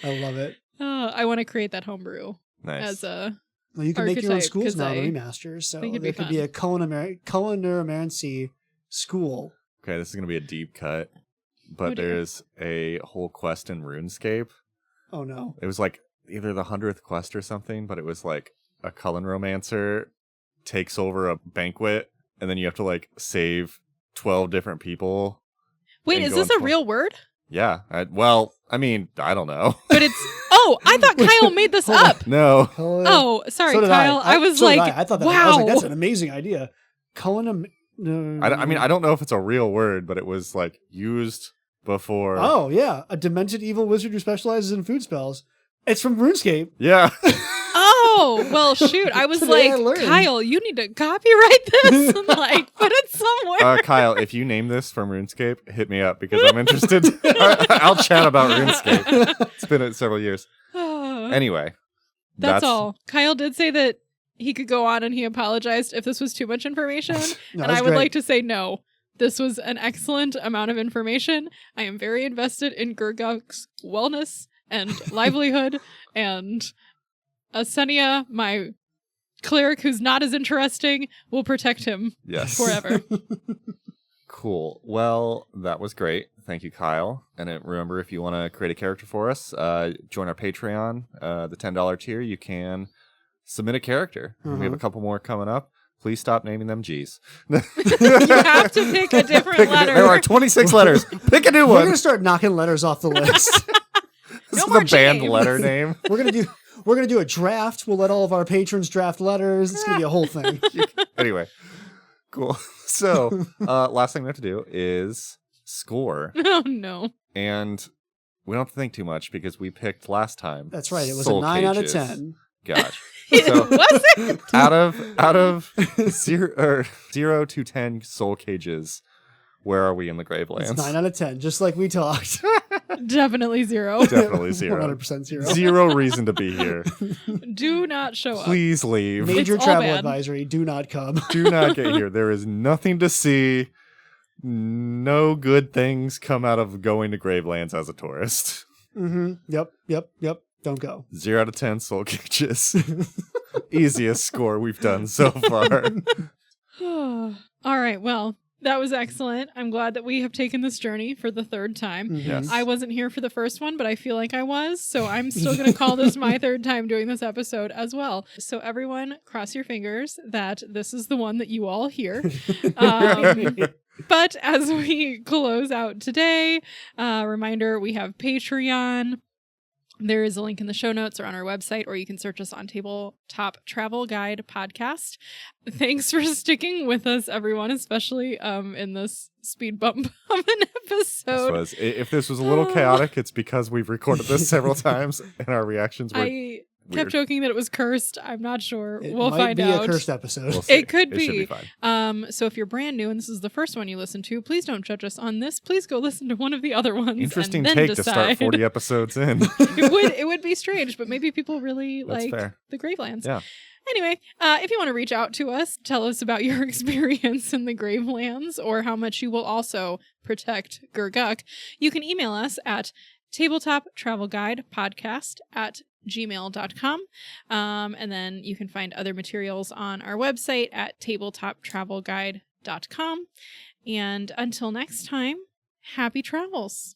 I love it. I want to create that homebrew Nice. as a Well, you can make your own Archetype, schools 'cause now, the I remasters. So think it'd there be could be a culinaromancy school. Okay, this is gonna be a deep cut, but Oh, dear. there's a whole quest in RuneScape. Oh no. It was like either the 100th quest or something, but it was like a Cullen Romancer takes over a banquet, and then you have to like save 12 different people. Wait, And is go this on a real word? Yeah. I don't know. But it's I thought Kyle made this Hold on. up. No. Oh, sorry, So did Kyle. I was so like, did I thought that, wow. I was like, that's an amazing idea. I don't know if it's a real word, but it was like used before. Oh yeah, a demented evil wizard who specializes in food spells. It's from RuneScape. Yeah. Oh, well, shoot. I was Today I like, learned. Kyle, you need to copyright this and like put it somewhere. Kyle, if you name this from RuneScape, hit me up because I'm interested. I'll chat about RuneScape. It's been several years. Anyway, That's all. Kyle did say that he could go on and he apologized if this was too much information. No, and that's I would great. like to say no. This was an excellent amount of information. I am very invested in Gurguk's wellness and livelihood, and Asenia, my cleric who's not as interesting, will protect him Yes. forever. Cool. Well, that was great. Thank you, Kyle. And remember, if you want to create a character for us, join our Patreon, the $10 tier. You can submit a character. We have a couple more coming up. Please stop naming them G's. You have to pick a different letter. There are 26 letters. Pick a new We're one. gonna start knocking letters off the list. This is more the band James. letter name. We're gonna do a draft. We'll let all of our patrons draft letters. It's gonna be a whole thing. Anyway, cool. So, last thing we have to do is score. Oh, no. And we don't have to think too much because we picked last time. That's right. It was Soul a 9 out of Cages. 10. Gosh. Was it? out of 0 to 10 soul cages, where are we in the Gravelands? It's 9 out of 10, just like we talked. Definitely 0. Definitely 0. 100% 0. 0 reason to be here. Do not show up. Please leave. Major It's all travel bad. advisory: do not come. Do not get here. There is nothing to see. No good things come out of going to Gravelands as a tourist. Yep. Don't go. 0 out of 10 soul cages. Easiest score we've done so far. All right. Well, that was excellent. I'm glad that we have taken this journey for the 3rd time. Yes. I wasn't here for the first one, but I feel like I was. So I'm still going to call this my 3rd time doing this episode as well. So everyone, cross your fingers that this is the one that you all hear. But as we close out today, reminder, we have Patreon. There is a link in the show notes or on our website, or you can search us on Tabletop Travel Guide Podcast. Thanks for sticking with us, everyone, especially in this speed bump of an episode. If this was a little chaotic, it's because we've recorded this several times and our reactions were I kept weird. joking that it was cursed. I'm not sure. We'll We'll find be out. a cursed episode. We'll see. It could It should be. be fine. So if you're brand new and this is the first one you listen to, please don't judge us on this. Please go listen to one of the other ones. Interesting and then take decide. to start 40 episodes in. It would be strange, but maybe people really That's like fair. the Gravelands. Yeah. Anyway, if you want to reach out to us, tell us about your experience in the Gravelands or how much you will also protect Gurguk, you can email us at tabletoptravelguidepodcast@gmail.com. And then you can find other materials on our website at tabletoptravelguide.com. And until next time, happy travels.